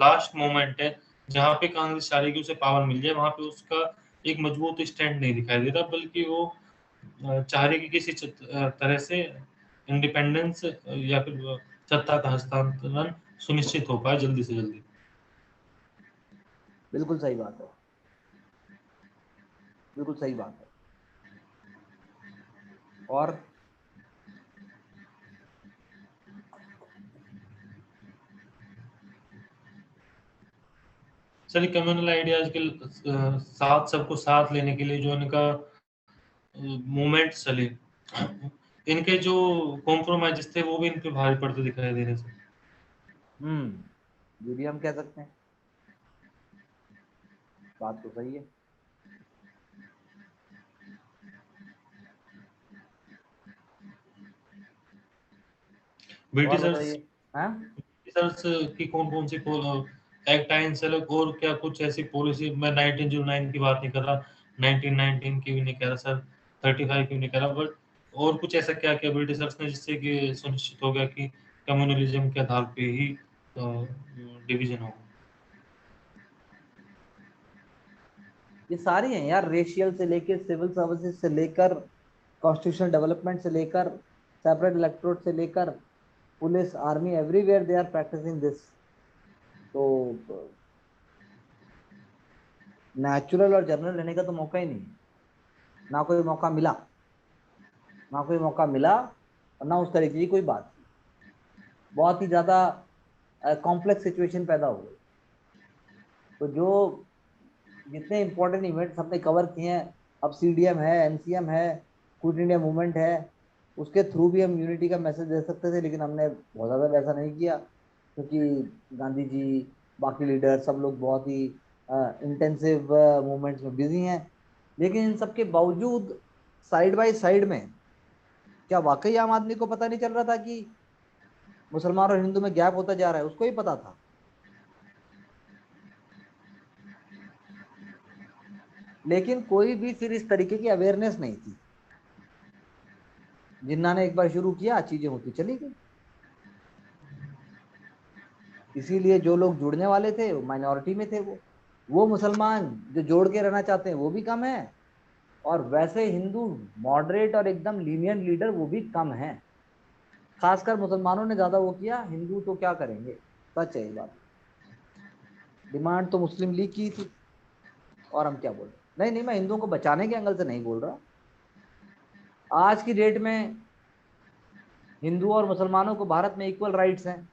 B: लास्ट मोमेंट है जहाँ पे कांग्रेस चाह रही कि उसे पावर मिल जाए, वहां पे उसका एक मजबूत स्टैंड नहीं दिखाई दे रहा, बल्कि वो चाह रही कि किसी तरह से इंडिपेंडेंस या फिर सत्ता का हस्तांतरण सुनिश्चित हो पाए जल्दी से जल्दी।
A: बिल्कुल सही बात है, बिल्कुल सही बात है। और
B: सर कम्युनल आइडियाज के साथ सबको साथ लेने के लिए जो इनका मूवमेंट चले, इनके जो कॉम्प्रोमाइज थे वो भी इन पे भारी पड़ते दिखाई दे रहे थे।
A: ये भी हम कह सकते हैं, बात तो सही है। और
B: ब्रिटिशर्स
A: बताइए। हाँ,
B: ब्रिटिशर्स की कौन कौन सी एक्ट आई इंसलग और क्या कुछ ऐसी पॉलिसी, मैं 1909 की बात नहीं कर रहा, 1919 की भी नहीं कह रहा सर, 35 की भी नहीं कह रहा, बट और कुछ ऐसा क्या किया ब्रिटिशर्स ने जिससे कि सुनिश्चित हो गया कि कम्युनलिज्म के आधार पे ही डिवीजन हो?
A: ये सारी हैं यार, रेशियल से लेकर सिविल सर्विसेज से लेकर कॉन्स्टिट्यूशनल डेवलपमेंट से लेकर सेपरेट इलेक्टोरेट से लेकर police army, everywhere they are practising this. तो नेचुरल और जनरल रहने का तो मौका ही नहीं है, ना कोई मौका मिला, ना कोई मौका मिला, और ना उस तरीके की कोई बात थी। बहुत ही ज्यादा कॉम्प्लेक्स सिचुएशन पैदा हो गई। तो जो जितने इंपॉर्टेंट इवेंट्स हमने कवर किए हैं, अब सीडीएम है, एमसीएम है, क्विट इंडिया मूवमेंट है, उसके थ्रू भी हम यूनिटी का मैसेज दे सकते थे, लेकिन हमने बहुत ज़्यादा वैसा नहीं किया, क्योंकि गांधी जी, बाकी लीडर, सब लोग बहुत ही इंटेंसिव मूवमेंट्स में बिजी हैं। लेकिन इन सब के बावजूद साइड बाय साइड में, क्या वाकई आम आदमी को पता नहीं चल रहा था कि मुसलमान और हिंदू में गैप होता जा रहा है? उसको ही पता था। लेकिन कोई भी फिर इस तरीके की अवेयरनेस नहीं थी। जिन्ना ने एक बार शुरू किया, चीजें होती चली गई। इसीलिए जो लोग जुड़ने वाले थे वो माइनॉरिटी में थे। वो मुसलमान जो जोड़ के रहना चाहते हैं वो भी कम है, और वैसे हिंदू मॉडरेट और एकदम लीनियंट लीडर वो भी कम है। खासकर मुसलमानों ने ज्यादा वो किया, हिंदू तो क्या करेंगे। सच है ये बात। डिमांड तो मुस्लिम लीग की थी, और हम क्या बोल रहे हैं। नहीं नहीं, मैं हिंदुओं को बचाने के एंगल से नहीं बोल रहा। आज की डेट में हिंदू और मुसलमानों को भारत में इक्वल राइट्स हैं?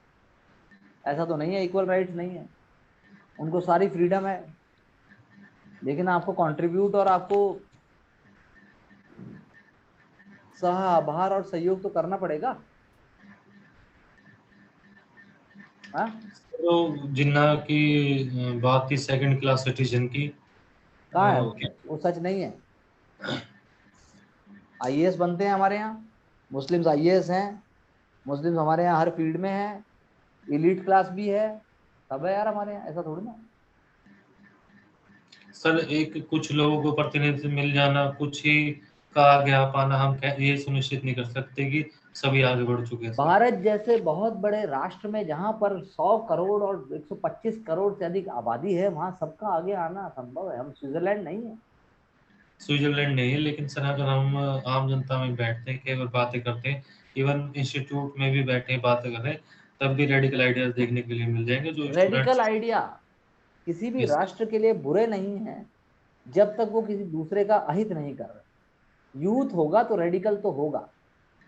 A: ऐसा तो नहीं है, इक्वल राइट्स नहीं है। उनको सारी फ्रीडम है, लेकिन आपको कंट्रीब्यूट और आपको सह आभार और सहयोग तो करना पड़ेगा। हाँ,
B: तो जिन्ना की बात थी सेकंड क्लास सिटीजन की,
A: कहाँ है वो सच? वो सच नहीं है। आईएएस बनते हैं हमारे यहाँ, मुस्लिम्स आईएएस हैं, मुस्लिम्स हमारे यहाँ हर फील्ड में है, इलीट क्लास भी है, सब है यार हमारे यहाँ, ऐसा थोड़ी ना।
B: सर एक कुछ लोगों को प्रतिनिधित्व मिल जाना, कुछ ही का आगे आ पाना, हम ये सुनिश्चित नहीं कर सकते कि सभी आगे बढ़ चुके हैं सर।
A: भारत जैसे बहुत बड़े राष्ट्र में, जहां पर 100 करोड़ और 125 करोड़ से अधिक आबादी है, वहां सबका आगे आना संभव है। हम स्विट्जरलैंड नहीं है।
B: स्विट्जरलैंड नहीं है, लेकिन सर अगर हम आम जनता में बैठते हैं, केवल बातें करते हैं, इवन इंस्टीट्यूट में भी बैठे हैं, बातें कर रहे हैं, तब भी रेडिकल आइडियाज देखने के लिए मिल जाएंगे जो
A: रेडिकल
B: स्टूडेंट्स।
A: आइडिया किसी भी
B: यस।
A: राष्ट्र के लिए बुरे नहीं है, जब तक वो किसी दूसरे का अहित नहीं कर रहे। यूथ होगा तो रेडिकल तो होगा,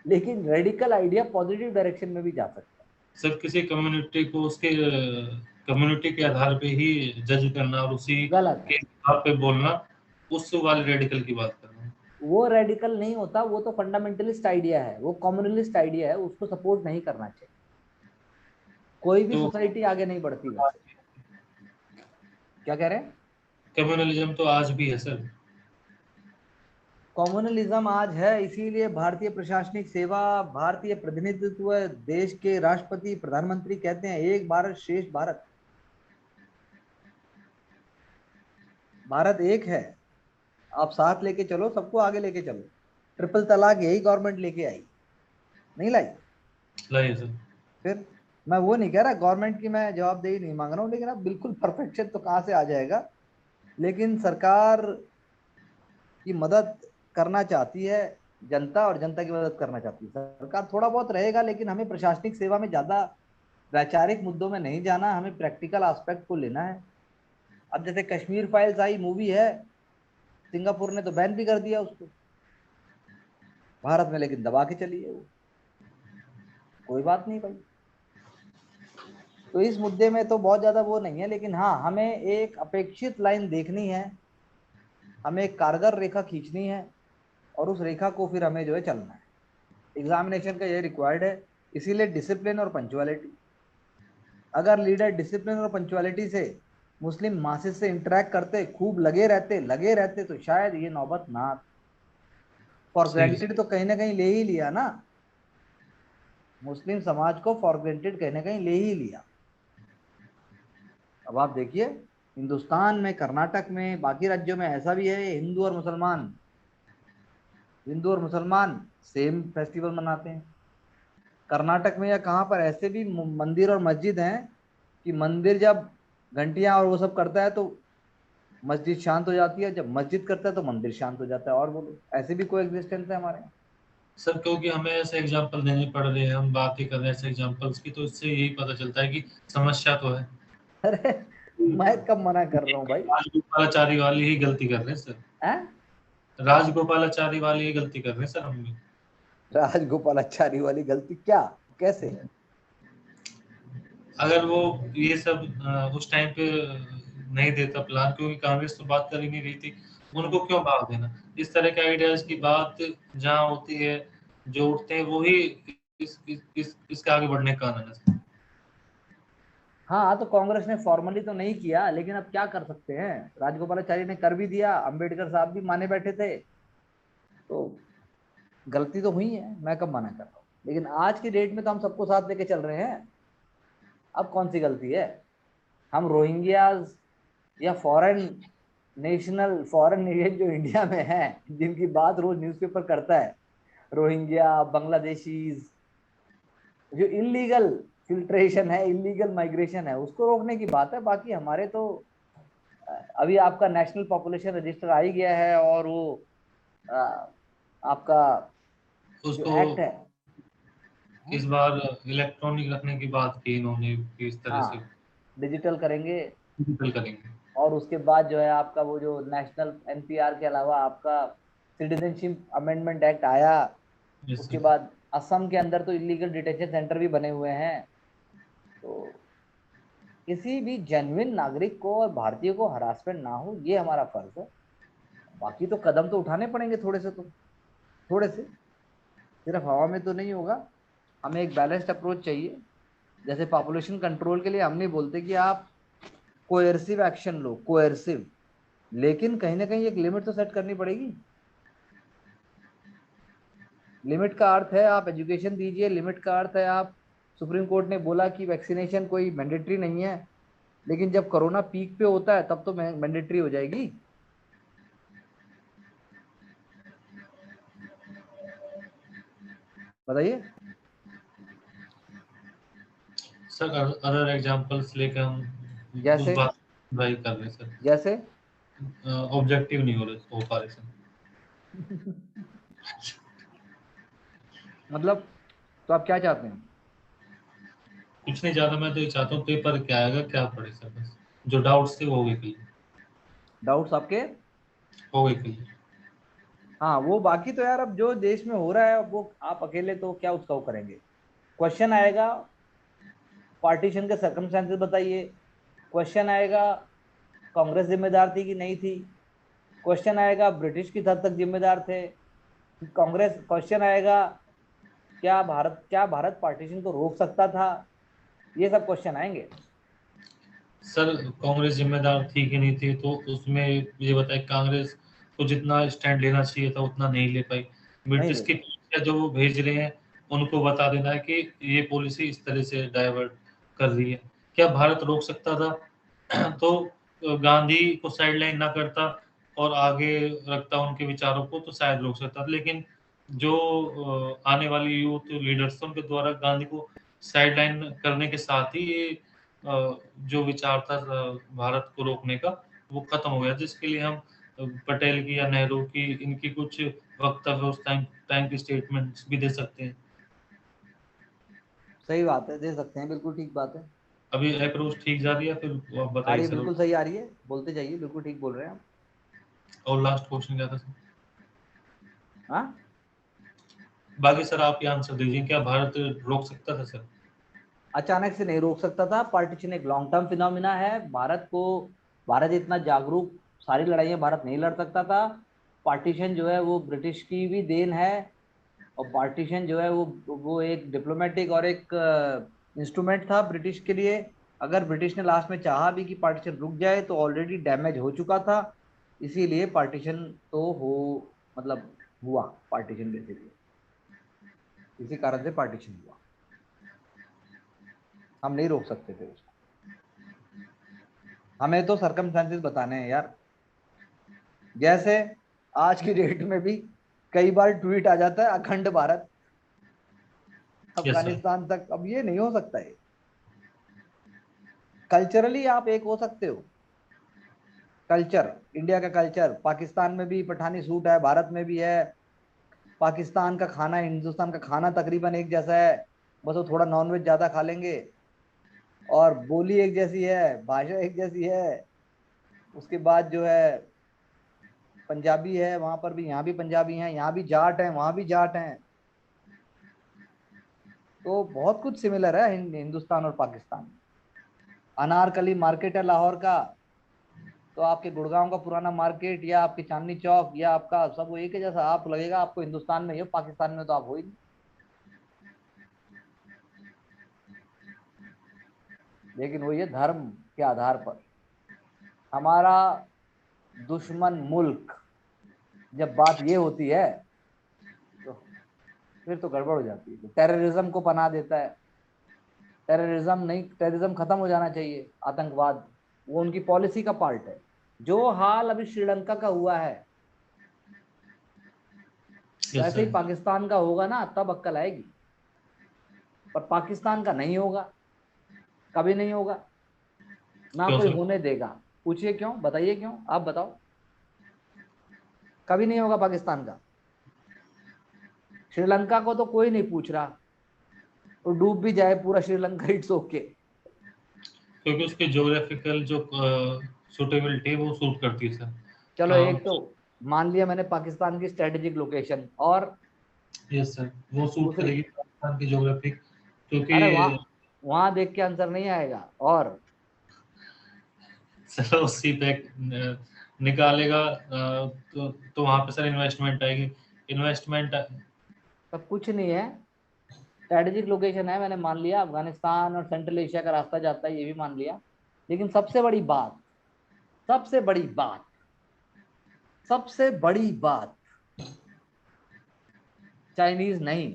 A: लेकिन रेडिकल आइडिया पॉजिटिव डायरेक्शन में भी जा सकता है।
B: सर किसी कम्युनिटी को उसके कम्युनिटी के आधार पे ही जज करना और उसी
A: गलत
B: के
A: है।
B: आधार पे बोलना, उस वाले रेडिकल की बात कर रहा हूँ।
A: वो रेडिकल नहीं होता, वो तो फंडामेंटलिस्ट आइडिया है, वो कम्युनलिस्ट आइडिया है, उसको सपोर्ट नहीं करना चाहिए। कोई भी
B: तो
A: सोसाइटी आगे नहीं बढ़ती वैसे। क्या कह रहे हैं?
B: कम्युनलिज्म तो आज भी है सर।
A: कम्युनलिज्म आज है, इसीलिए भारतीय प्रशासनिक सेवा, भारतीय प्रतिनिधित्व, देश के राष्ट्रपति, प्रधानमंत्री कहते हैं एक भारत श्रेष्ठ भारत। भारत एक है, आप साथ लेके चलो, सबको आगे लेके चलो। ट्रिपल तलाक यही गवर्नमेंट लेके आई, नहीं लाई?
B: लाइए सर।
A: फिर मैं वो नहीं कह रहा गवर्नमेंट की, मैं जवाबदेही नहीं मांग रहा हूँ, लेकिन अब बिल्कुल परफेक्शन तो कहाँ से आ जाएगा। लेकिन सरकार की मदद करना चाहती है जनता, और जनता की मदद करना चाहती है सरकार। थोड़ा बहुत रहेगा, लेकिन हमें प्रशासनिक सेवा में ज्यादा वैचारिक मुद्दों में नहीं जाना, हमें प्रैक्टिकल एस्पेक्ट को लेना है। अब जैसे कश्मीर फाइल्स आई, मूवी है, सिंगापुर ने तो बैन भी कर दिया उसको, भारत में लेकिन दबा के चली है वो। कोई बात नहीं भाई। तो इस मुद्दे में तो बहुत ज्यादा वो नहीं है, लेकिन हाँ हमें एक अपेक्षित लाइन देखनी है, हमें एक कारगर रेखा खींचनी है, और उस रेखा को फिर हमें जो है चलना है। एग्जामिनेशन का ये रिक्वायर्ड है, इसीलिए डिसिप्लिन और पंचुअलिटी। अगर लीडर डिसिप्लिन और पंचुअलिटी से मुस्लिम मासेस से इंटरेक्ट करते, खूब लगे रहते तो शायद ये नौबत ना आती। फॉर
B: सही
A: ग्रांटेड तो कहीं ना कहीं ले ही लिया ना, मुस्लिम समाज को फॉर ग्रांटेड कहीं ना कहीं ले ही लिया। अब आप देखिए, हिंदुस्तान में, कर्नाटक में, बाकी राज्यों में ऐसा भी है, हिंदू और मुसलमान सेम फेस्टिवल मनाते हैं। कर्नाटक में या कहाँ पर ऐसे भी मंदिर और मस्जिद हैं कि मंदिर जब घंटियां और वो सब करता है तो मस्जिद शांत हो जाती है, जब मस्जिद करता है तो मंदिर शांत हो जाता है। और बोलो, ऐसे भी कोई एग्जिस्टेंस है हमारे यहाँ।
B: सर, क्योंकि हमें ऐसे एग्जांपल देने पड़ रहे हैं, हम बात ही कर रहे हैं ऐसे एग्जांपल्स की, तो इससे यही पता चलता है कि समस्या तो है।
A: अरे मैं कब मना कर रहा हूँ भाई।
B: राजगोपालाचारी वाली ही गलती कर रहे हैं सर,
A: हैं?
B: राजगोपालाचारी वाली ही गलती कर रहे हैं सर हम भी।
A: राजगोपालाचारी वाली गलती क्या, कैसे?
B: अगर वो ये सब उस टाइम पे नहीं देता प्लान, क्योंकि कांग्रेस तो बात कर ही नहीं रही थी, उनको क्यों भाव देना? इस तरह के आइडियाज की बात जहाँ होती है, जो उठते हैं वही इसके आगे बढ़ने का कारण है।
A: हाँ तो कांग्रेस ने फॉर्मली तो नहीं किया, लेकिन अब क्या कर सकते हैं, राजगोपालाचारी ने कर भी दिया, अंबेडकर साहब भी माने बैठे थे, तो गलती तो हुई है, मैं कब मना कर रहा हूँ। लेकिन आज की डेट में तो हम सबको साथ लेके चल रहे हैं, अब कौन सी गलती है? हम रोहिंग्याज या फॉरेन नेशन जो इंडिया में है, जिनकी बात रोज न्यूज़पेपर करता है, रोहिंग्या, बांग्लादेशीज, जो इलीगल फिल्ट्रेशन है, इलीगल माइग्रेशन है, उसको रोकने की बात है। बाकी हमारे तो अभी आपका नेशनल पॉपुलेशन रजिस्टर आ ही गया है, और वो अ, आपका जो
B: उसको
A: एक्ट है,
B: इस बार इलेक्ट्रॉनिक रखने की बात की इन्होंने, कि इस तरह से
A: हाँ डिजिटल करेंगे।
B: डिजिटल करेंगे।
A: और उसके बाद जो है आपका वो जो नेशनल एनपीआर के अलावा आपका सिटीजनशिप अमेंडमेंट एक्ट आया।
B: यस
A: उसके
B: सर।
A: बाद असम के अंदर तो इलीगल डिटेंशन सेंटर भी बने हुए हैं। तो किसी भी जेन्युइन नागरिक को और भारतीय को हरासमेंट ना हो, ये हमारा फर्ज है। बाकी तो कदम तो उठाने पड़ेंगे थोड़े से, तो थोड़े से, सिर्फ हवा में तो नहीं होगा। हमें एक बैलेंस्ड अप्रोच चाहिए। जैसे पॉपुलेशन कंट्रोल के लिए हम नहीं बोलते कि आप कोएर्सिव एक्शन लो, कोएर्सिव, लेकिन कहीं ना कहीं एक लिमिट तो सेट करनी पड़ेगी। लिमिट का अर्थ है आप एजुकेशन दीजिए, लिमिट का अर्थ है आप, सुप्रीम कोर्ट ने बोला कि वैक्सीनेशन कोई मैंडेटरी नहीं है, लेकिन जब कोरोना पीक पे होता है तब तो मैंडेटरी हो जाएगी। बताइए।
B: सर अदर एग्जांपल्स लेके हम उस
A: जैसे
B: बात भाई कर रहे हैं सर,
A: जैसे
B: ऑब्जेक्टिव नहीं हो पा रहे सर।
A: मतलब, तो आप क्या चाहते हैं?
B: कुछ नहीं चाहता, मैं तो ये चाहता हूँ पेपर क्या आएगा क्या पढ़े सर, बस जो डाउट्स थे वो हो गए क्लियर,
A: डाउट्स आपके?
B: हो गए क्लियर।
A: हाँ वो बाकी तो यार, अब जो देश में हो रहा है वो आप अकेले तो क्या उसका वो करेंगे। क्वेश्चन आएगा, पार्टीशन के सर्कमस्टेंसेस बताइए। क्वेश्चन आएगा, कांग्रेस जिम्मेदार थी कि नहीं थी। क्वेश्चन आएगा, ब्रिटिश किस हद तक जिम्मेदार थे कांग्रेस। क्वेश्चन आएगा, क्या भारत पार्टीशन को रोक सकता था। ये सब क्वेश्चन आएंगे।
B: सर कांग्रेस जिम्मेदार थी कि नहीं थी, तो उसमें ये बताए कांग्रेस को जितना स्टैंड लेना चाहिए था उतना नहीं ले पाई।
A: नहीं
B: ब्रिटिश
A: ले
B: की
A: पाए।
B: पॉलिसियां जो वो भेज रहे हैं, उनको बता देना है कि ये पॉलिसी इस तरह से डाइवर्ट कर रही है। क्या भारत रोक सकता था? तो गांधी को साइडलाइन ना करता और आगे रखता उनके विचारों को, तो शायद रोक सकता था। लेकिन जो आने वाली यूथ लीडर्स थे, उनके द्वारा गांधी को साइडलाइन करने के साथ ही ये जो विचार था भारत को रोकने का, वो खत्म हो गया। जिसके लिए हम पटेल की या नेहरू की, इनकी कुछ वक्तव्य उस टाइम टाइम की स्टेटमेंट्स भी दे सकते हैं।
A: सही बात है, दे सकते हैं, बिल्कुल ठीक बात है।
B: अभी अप्रोच ठीक जा रही है, फिर आप
A: आ
B: बताइए
A: रही है,
B: सर।
A: बिल्कुल सही आ रही है, बोलते जाइए, बिल्कुल ठीक बोल रहे हैं आप।
B: और लास्ट क्वेश्चन क्या था सर?
A: हाँ,
B: बाकी सर आप ये आंसर दीजिए, क्या भारत रोक सकता था सर?
A: अचानक से नहीं रोक सकता था। पार्टीशन एक लॉन्ग टर्म फिनोमिना है। भारत इतना जागरूक, सारी लड़ाइयाँ भारत नहीं लड़ सकता था। पार्टीशन जो है वो ब्रिटिश की भी देन है, और पार्टीशन जो है वो एक डिप्लोमेटिक और एक इंस्ट्रूमेंट था ब्रिटिश के लिए। अगर ब्रिटिश ने लास्ट में चाहा भी कि पार्टीशन रुक जाए तो ऑलरेडी डैमेज हो चुका था, इसीलिए पार्टीशन तो हो, मतलब हुआ पार्टीशन बेसिकली, इसी कारण से पार्टीशन हुआ। हम नहीं रोक सकते थे उसको, हमें तो सरकमस्टेंसेस बताने हैं यार। जैसे आज की डेट में भी कई बार ट्वीट आ जाता है अखंड भारत
B: यस सर।
A: अफगानिस्तान तक, अब ये नहीं हो सकता है। कल्चरली आप एक हो सकते हो, कल्चर, इंडिया का कल्चर, पाकिस्तान में भी पठानी सूट है, भारत में भी है। पाकिस्तान का खाना हिंदुस्तान का खाना तकरीबन एक जैसा है, बस वो थोड़ा नॉनवेज ज्यादा खा लेंगे, और बोली एक जैसी है, भाषा एक जैसी है। उसके बाद जो है पंजाबी है वहां पर भी, यहाँ भी पंजाबी हैं, यहाँ भी जाट हैं, वहां भी जाट हैं। तो बहुत कुछ सिमिलर है हिंदुस्तान और पाकिस्तान में। अनारकली मार्केट है लाहौर का, तो आपके गुड़गांव का पुराना मार्केट या आपके चांदनी चौक या आपका सब वो एक ही जैसा, आप लगेगा आपको हिंदुस्तान में ही हो, पाकिस्तान में तो आप हो ही नहीं। लेकिन वो ये धर्म के आधार पर हमारा दुश्मन मुल्क, जब बात ये होती है तो फिर तो गड़बड़ हो जाती है, तो टेररिज्म को पनाह देता है। टेररिज्म नहीं, टेररिज्म खत्म हो जाना चाहिए, आतंकवाद वो उनकी पॉलिसी का पार्ट है। जो हाल अभी श्रीलंका का हुआ है
B: यस
A: वैसे ही
B: सर।
A: पाकिस्तान का होगा ना, तब अक्कल आएगी। पर पाकिस्तान का नहीं होगा, कभी नहीं होगा, ना
B: क्यों
A: कोई
B: सर?
A: होने देगा। पूछिए क्यों, बताइए क्यों, आप बताओ। कभी नहीं होगा पाकिस्तान का। श्रीलंका को तो कोई नहीं पूछ रहा, तो डूब भी जाए पूरा श्रीलंका, इट्स ओके।
B: क्योंकि उसके ज्योग्राफिकल जो सुटेबिलिटी वो सूट करती है सर।
A: चलो एक तो मान लिया मैंने पाकिस्तान की स्ट्रेटेजिक लोकेशन, और
B: यस सर, वो सूट
A: दूसरी,
B: करेगी पाकिस्तान की ज्योग्राफिक, क्योंकि
A: अरे वहां वहां देख के आंसर नहीं आएगा। और
B: सर उसी पे निकालेगा तो वहां पे सर इन्वेस्टमेंट आएगी। इन्वेस्टमेंट।
A: सब कुछ नहीं है, स्ट्रेटेजिक लोकेशन है, मैंने मान लिया अफगानिस्तान और सेंट्रल एशिया का रास्ता जाता है, ये भी मान लिया। लेकिन सबसे बड़ी बात, सबसे बड़ी बात, चाइनीज नहीं,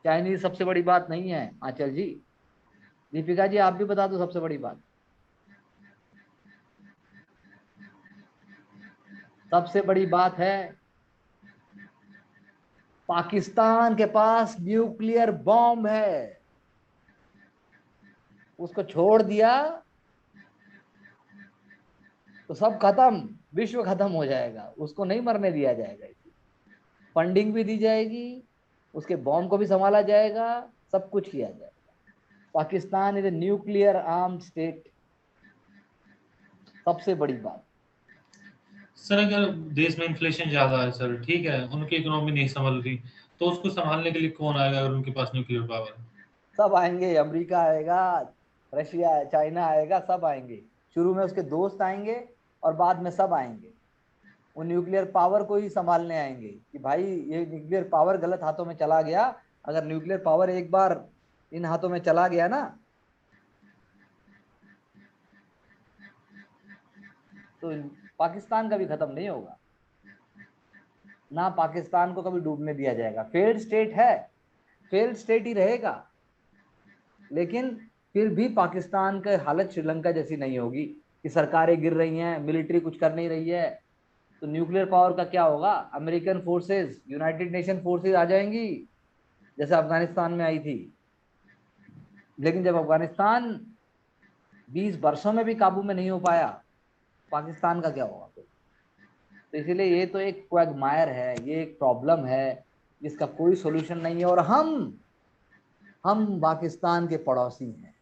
A: चाइनीज सबसे बड़ी बात नहीं है आंचल जी। दीपिका जी आप भी बता दो सबसे बड़ी बात। सबसे बड़ी बात है पाकिस्तान के पास न्यूक्लियर बॉम्ब है। उसको छोड़ दिया तो सब खत्म, विश्व खत्म हो जाएगा, उसको नहीं मरने दिया जाएगा। फंडिंग भी दी जाएगी, उसके बॉम्ब को भी संभाला जाएगा, सब कुछ किया जाएगा। Pakistan is a nuclear armed state, सबसे बड़ी बात।
B: सर अगर देश में इन्फ्लेशन ज्यादा है सर, ठीक है, उनकी इकोनॉमी नहीं संभल रही, तो उसको संभालने के लिए कौन आएगा अगर उनके पास न्यूक्लियर पावर है?
A: सब आएंगे, अमेरिका आएगा, रशिया, चाइना आएगा, सब आएंगे। शुरू में उसके दोस्त आएंगे और बाद में सब आएंगे। वो न्यूक्लियर पावर को ही संभालने आएंगे कि भाई ये न्यूक्लियर पावर गलत हाथों में चला गया। अगर न्यूक्लियर पावर एक बार इन हाथों में चला गया ना, तो पाकिस्तान का भी खत्म नहीं होगा, ना पाकिस्तान को कभी डूबने दिया जाएगा। फेल्ड स्टेट है, फेल्ड स्टेट ही रहेगा, लेकिन फिर भी पाकिस्तान की हालत श्रीलंका जैसी नहीं होगी कि सरकारें गिर रही हैं, मिलिट्री कुछ कर नहीं रही है। तो न्यूक्लियर पावर का क्या होगा, American forces, United Nation forces आ जाएंगी, जैसे अफगानिस्तान में आई थी। लेकिन जब अफगानिस्तान 20 वर्षों में भी काबू में नहीं हो पाया, पाकिस्तान का क्या होगा फिर। तो इसीलिए ये तो एक क्वैगमायर है, ये एक प्रॉब्लम है जिसका कोई सोल्यूशन नहीं है। और हम पाकिस्तान के पड़ोसी हैं।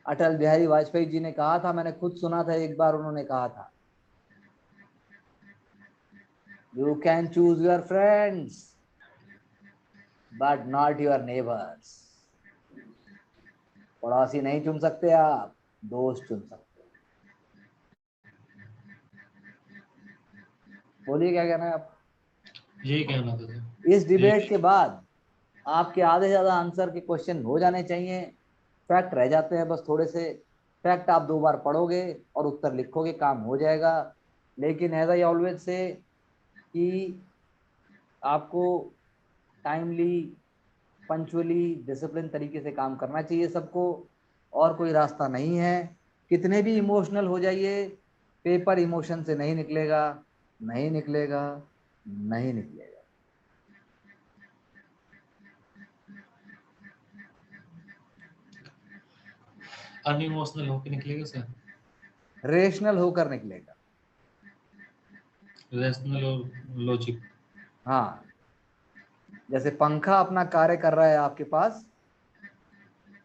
A: अटल बिहारी वाजपेयी जी ने कहा था, मैंने खुद सुना था एक बार, उन्होंने कहा था, you can choose your friends but not your neighbours. पड़ोसी नहीं चुन सकते आप, दोस्त चुन सकते हो। बोलिए क्या कहना है आप?
B: यही कहना था सर।
A: इस डिबेट के बाद आपके आधे से ज्यादा आंसर के क्वेश्चन हो जाने चाहिए, फैक्ट रह जाते हैं बस थोड़े से। फैक्ट आप 2 बार पढ़ोगे और उत्तर लिखोगे, काम हो जाएगा। लेकिन एज आई ऑलवेज से कि आपको टाइमली, पंचुअली, डिसिप्लिन तरीके से काम करना चाहिए सबको, और कोई रास्ता नहीं है। कितने भी इमोशनल हो जाइए, पेपर इमोशन से नहीं निकलेगा, नहीं निकलेगा, नहीं निकलेगा।
B: अनइमोशनल होके निकलेगा सर,
A: रेशनल होकर निकलेगा।
B: रैशनल और लॉजिक।
A: हाँ, जैसे पंखा अपना कार्य कर रहा है आपके पास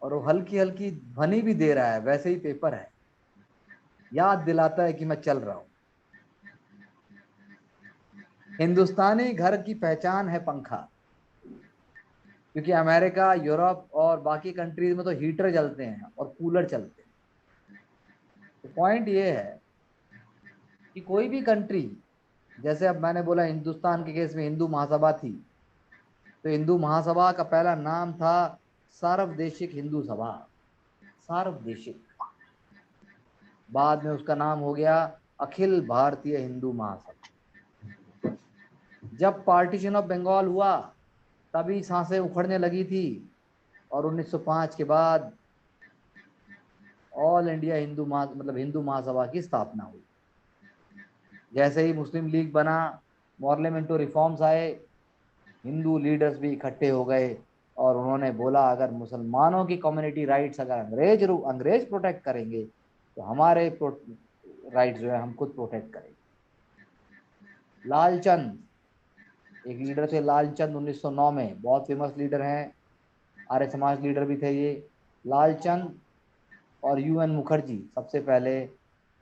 A: और वो हल्की हल्की ध्वनि भी दे रहा है, वैसे ही पेपर है, याद दिलाता है कि मैं चल रहा हूं। हिंदुस्तानी घर की पहचान है पंखा, क्योंकि अमेरिका, यूरोप और बाकी कंट्रीज में तो हीटर जलते हैं और कूलर चलते हैं। तो पॉइंट ये है कि कोई भी कंट्री, जैसे अब मैंने बोला हिंदुस्तान के केस में हिंदू महासभा थी, तो हिंदू महासभा का पहला नाम था सार्वदेशिक हिंदू सभा, सार्वदेशिक। बाद में उसका नाम हो गया अखिल भारतीय हिंदू महासभा। जब पार्टीशन ऑफ बंगाल हुआ तभी सांसें उखड़ने लगी थी, और 1905 के बाद ऑल इंडिया हिंदू मतलब हिंदू महासभा की स्थापना हुई। जैसे ही मुस्लिम लीग बना, पार्लियामेंटो रिफॉर्म्स आए, हिंदू लीडर्स भी इकट्ठे हो गए और उन्होंने बोला अगर मुसलमानों की कम्युनिटी राइट्स अगर अंग्रेज प्रोटेक्ट करेंगे तो हमारे राइट्स जो है हम खुद प्रोटेक्ट करेंगे। लालचंद एक लीडर थे, लालचंद 1909 में, बहुत फेमस लीडर हैं, आर्य समाज लीडर भी थे ये। लालचंद और UN मुखर्जी सबसे पहले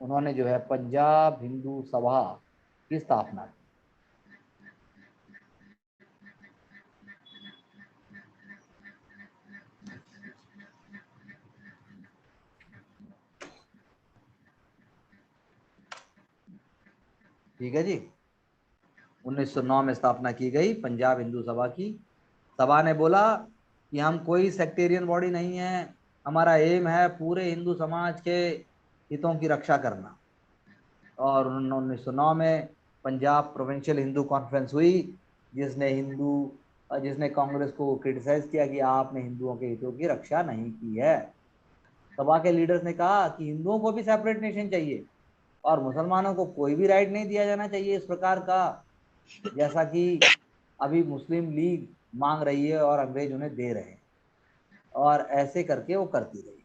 A: उन्होंने जो है पंजाब हिंदू सभा की स्थापना की। ठीक है जी, 1909 में स्थापना की गई पंजाब हिंदू सभा की। सभा ने बोला कि हम कोई सेक्टेरियन बॉडी नहीं है, हमारा एम है पूरे हिंदू समाज के हितों की रक्षा करना। और 1909 में पंजाब प्रोविंशियल हिंदू कॉन्फ्रेंस हुई, जिसने कांग्रेस को क्रिटिसाइज किया कि आपने हिंदुओं के हितों की रक्षा नहीं की है। सभा के लीडर्स ने कहा कि हिंदुओं को भी सेपरेट नेशन चाहिए और मुसलमानों को कोई भी राइट नहीं दिया जाना चाहिए इस प्रकार का, जैसा कि अभी मुस्लिम लीग मांग रही है और अंग्रेज उन्हें दे रहे हैं। और ऐसे करके वो करती रही।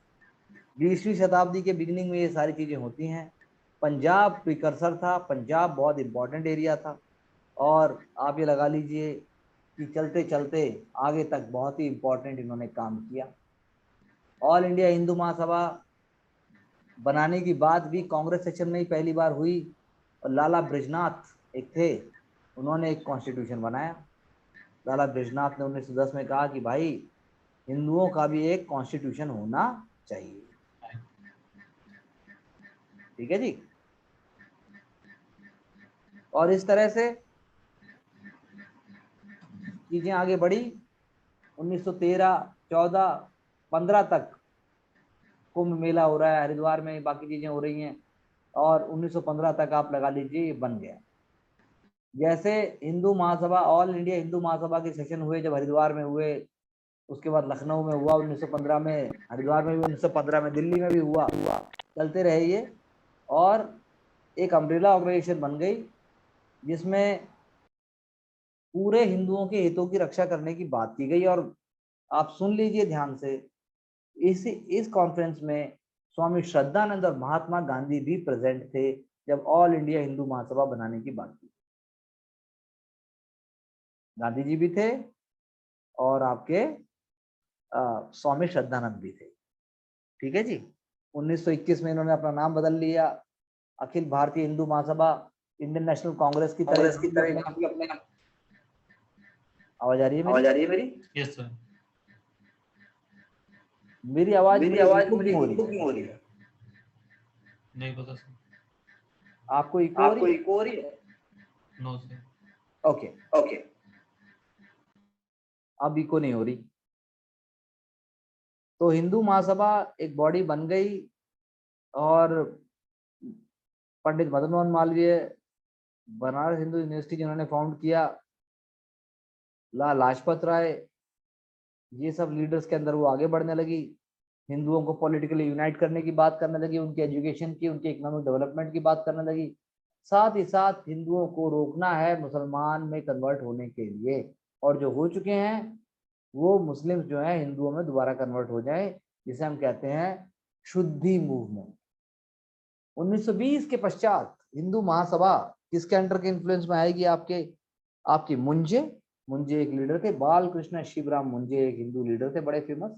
A: 20वीं शताब्दी के बिगिनिंग में ये सारी चीजें होती हैं। पंजाब प्रिकर्सर था, पंजाब बहुत इंपॉर्टेंट एरिया था, और आप ये लगा लीजिए कि चलते चलते आगे तक बहुत ही इंपॉर्टेंट इन्होंने काम किया। ऑल इंडिया हिंदू महासभा बनाने की बात भी कांग्रेस सेशन में ही पहली बार हुई, और लाला ब्रिजनाथ एक थे, उन्होंने एक कॉन्स्टिट्यूशन बनाया। लाला ब्रिजनाथ ने 1910 में कहा कि भाई हिंदुओं का भी एक कॉन्स्टिट्यूशन होना चाहिए। ठीक है जी। और इस तरह से चीजें आगे बढ़ी। 1913, 14, 15 तक कुंभ मेला हो रहा है हरिद्वार में, बाकी चीजें हो रही हैं, और 1915 तक आप लगा लीजिए ये बन गया। जैसे हिंदू महासभा, ऑल इंडिया हिंदू महासभा के सेशन हुए जब हरिद्वार में हुए, उसके बाद लखनऊ में हुआ 1915 में, हरिद्वार में भी 1915 में, दिल्ली में भी हुआ, चलते रहे ये। और एक अम्ब्रेला ऑर्गेनाइजेशन बन गई जिसमें पूरे हिंदुओं के हितों की रक्षा करने की बात की गई। और आप सुन लीजिए ध्यान से, इस कॉन्फ्रेंस में स्वामी श्रद्धानंद और महात्मा गांधी भी प्रेजेंट थे जब ऑल इंडिया हिंदू महासभा बनाने की बात की। गांधी जी भी थे और आपके स्वामी श्रद्धानंद भी थे। ठीक है जी। 1921 में इन्होंने अपना नाम बदल लिया, अखिल भारतीय हिंदू महासभा, इंडियन नेशनल कांग्रेस की तरह। आवाज आ रही है मेरी?
B: Yes sir.
A: मेरी आवाज मुझे इको क्यों हो रही है?
C: क्यों हो रही है?
B: नहीं पता सर।
A: आपको इको हो रही है?
C: इको हो रही है?
B: No sir.
A: ओके,
C: ओके,
A: अब इको नहीं हो रही। तो हिंदू महासभा एक बॉडी बन गई और पंडित मदन मोहन मालवीय, बनारस हिंदू यूनिवर्सिटी जिन्होंने फाउंड किया, लाजपत राय, ये सब लीडर्स के अंदर वो आगे बढ़ने लगी, हिंदुओं को पॉलिटिकली यूनाइट करने की बात करने लगी, उनकी एजुकेशन की, उनके इकोनॉमिक डेवलपमेंट की बात करने लगी। साथ ही साथ हिंदुओं को रोकना है मुसलमान में कन्वर्ट होने के लिए, और जो हो चुके हैं वो मुस्लिम जो है हिंदुओं में दोबारा कन्वर्ट हो जाए, जिसे हम कहते हैं शुद्धि मूवमेंट। 1920 के पश्चात हिंदू महासभा किसके अंडर के इन्फ्लुएंस में आएगी? आपकी मुंजे एक लीडर थे, बालकृष्ण शिवराम मुंजे एक हिंदू लीडर थे बड़े फेमस,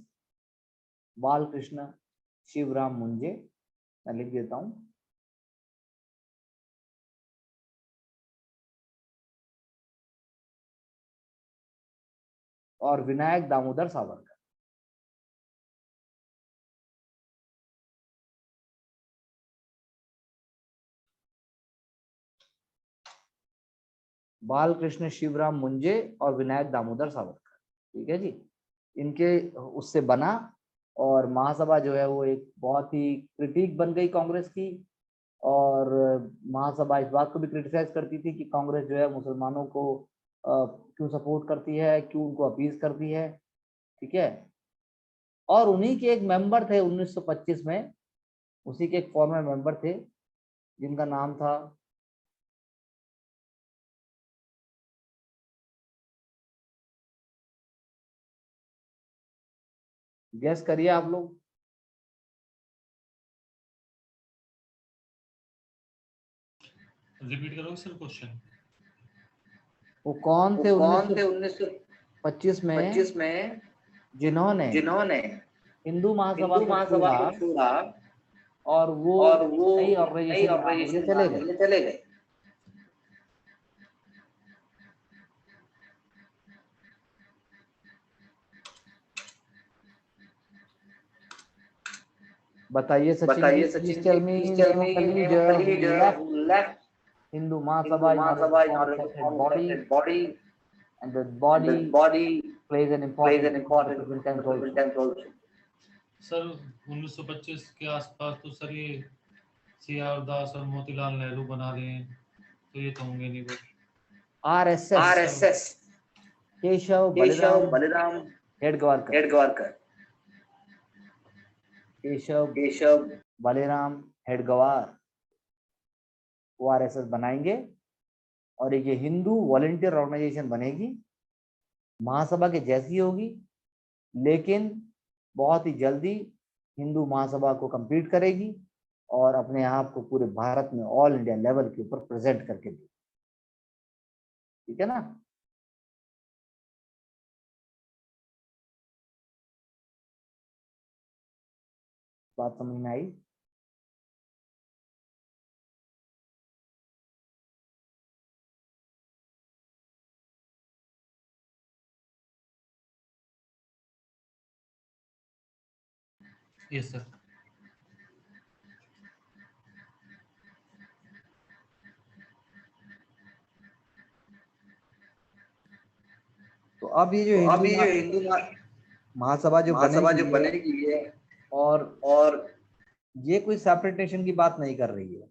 A: बालकृष्ण शिवराम मुंजे, मैं लिख देता हूं। और विनायक दामोदर सावरकर। बालकृष्ण शिवराम मुंजे और विनायक दामोदर सावरकर, ठीक है जी, इनके उससे बना। और महासभा जो है वो एक बहुत ही क्रिटिक बन गई कांग्रेस की, और महासभा इस बात को भी क्रिटिसाइज करती थी कि कांग्रेस जो है मुसलमानों को क्यों सपोर्ट करती है, क्यों उनको अपीज करती है, ठीक है। और उन्हीं के एक मेंबर थे 1925 में, उसी के एक फॉर्मर मेंबर थे जिनका नाम था गैस करिए आप लोग,
B: रिपीट करोगे सर क्वेश्चन?
A: वो कौन थे
C: 1925
A: 1925 में जिन्होंने
C: जिन्होंने
A: हिंदू महासभा
C: हिंदू
A: को
C: महासभा
A: छोड़ा
C: को छोड़ा
A: और वो
C: और वो
A: नई
C: नई
A: ऑर्गेनाइजेशन बनाने के लिए
C: ऑर्गेनाइजेशन
A: चले
C: बनाने के
A: गए?
C: लिए चले गए?
A: बताइए Sachin ji, please tell me name of the leader who left Hindu Mahasabha in order to form a separate body, and that body plays an important role in the present times also.
B: Sir 1925 के आसपास तो सर ये सीआर दास और मोतीलाल नेहरू बना रहे हैं, तो ये तो होंगे नहीं बट
A: आरएसएस केशव बलिराम हेडगवारकर, केशव बलिराम हेडगवार, वो आरएसएस बनाएंगे और एक ये हिंदू वॉलंटियर ऑर्गेनाइजेशन बनेगी, महासभा के जैसी होगी, लेकिन बहुत ही जल्दी हिंदू महासभा को कंप्लीट करेगी और अपने आप को पूरे भारत में ऑल इंडिया लेवल के ऊपर प्रेजेंट करके देगी, ठीक है ना। बात समझ में आई?
B: Yes sir.
A: तो अब ये जो हिंदू महासभा जो बनेगी है, और ये कोई सेपरेट नेशन की बात नहीं कर रही है।